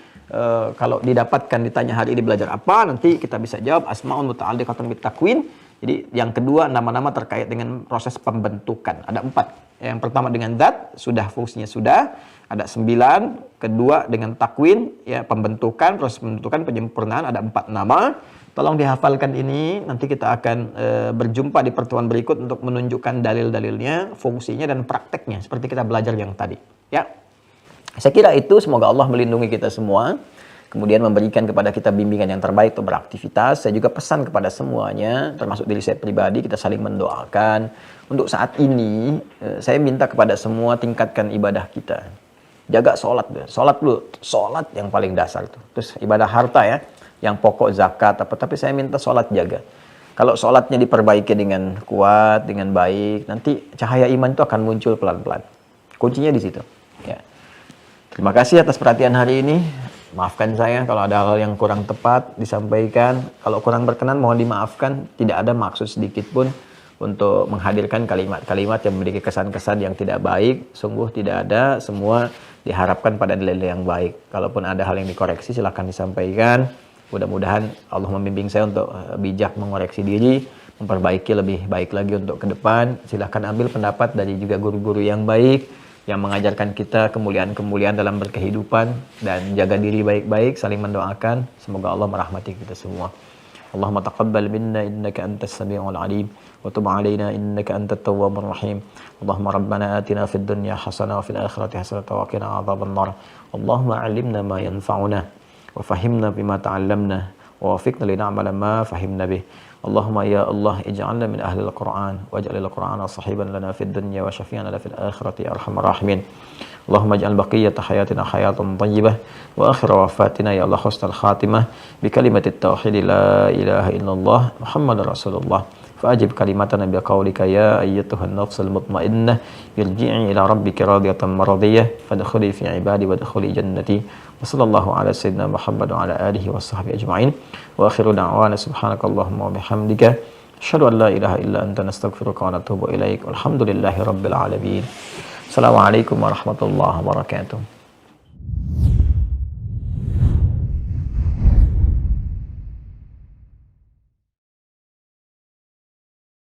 kalau didapatkan ditanya hari ini belajar apa, nanti kita bisa jawab asmaun muta'alliqatun bitakwin. Jadi yang kedua nama-nama terkait dengan proses pembentukan. Ada 4. Yang pertama dengan zat, sudah fungsinya sudah. Ada 9. Kedua dengan takwin, ya, pembentukan, proses pembentukan, penyempurnaan, ada 4 nama. Tolong dihafalkan ini, nanti kita akan berjumpa di pertemuan berikut untuk menunjukkan dalil-dalilnya, fungsinya dan prakteknya seperti kita belajar yang tadi, ya. Saya kira itu, semoga Allah melindungi kita semua, kemudian memberikan kepada kita bimbingan yang terbaik untuk beraktivitas. Saya juga pesan kepada semuanya, termasuk diri saya pribadi, kita saling mendoakan. Untuk saat ini, saya minta kepada semua tingkatkan ibadah kita. Jaga sholat dulu, sholat yang paling dasar itu. Terus ibadah harta ya, yang pokok zakat apa, tapi saya minta sholat jaga. Kalau sholatnya diperbaiki dengan kuat, dengan baik, nanti cahaya iman itu akan muncul pelan-pelan. Kuncinya di situ. Ya. Terima kasih atas perhatian hari ini. Maafkan saya kalau ada hal yang kurang tepat disampaikan. Kalau kurang berkenan mohon dimaafkan. Tidak ada maksud sedikit pun untuk menghadirkan kalimat-kalimat yang memiliki kesan-kesan yang tidak baik. Sungguh tidak ada. Semua diharapkan pada nilai yang baik. Kalaupun ada hal yang dikoreksi silahkan disampaikan. Mudah-mudahan Allah membimbing saya untuk bijak mengoreksi diri, memperbaiki lebih baik lagi untuk ke depan. Silahkan ambil pendapat dari juga guru-guru yang baik, yang mengajarkan kita kemuliaan-kemuliaan dalam berkehidupan, dan jaga diri baik-baik, saling mendoakan. Semoga Allah merahmati kita semua. Allahumma taqabbal minna innaka antas samiul alim wa tub alaina innaka antat tawwabur rahim. Allahumma rabbana atina fid dunya hasanah wa fil akhirati hasanah wa qina adzabannar. Allahumma 'allimna ma yanfa'una wa fahimna bima ta'allamna wa wafiqna lina'mala ma fahimna bih. Allahumma ya Allah ij'alna min ahli al-Qur'an waj'alil Qur'ana sahiban lana fid dunya wa syafi'an lana fil akhirati ya arhamar rahimin. Allahumma ij'al baqiyata hayatina hayatan thayyibah wa akhir wafatina ya Allah husnal khatimah bi kalimatit tauhid la ilaha illallah Muhammadar Rasulullah. Fa'ajib kalimatana bi qaulika ya ayyatuhan nafsul mutmainnah irji'i ila rabbika radiyatan maradiyah fadkhuli fi ibadi wadkhuli jannati. Wa sallallahu ala sayyidina Muhammad wa ala alihi wa sahbihi ajma'in. Wa akhiru da'wana subhanakallahumma wa bihamdika asyhadu an la ilaha illa anta nastaghfiruka wa natubu ilaik. Walhamdulillahi rabbil alamin. Assalamualaikum warahmatullahi wabarakatuh.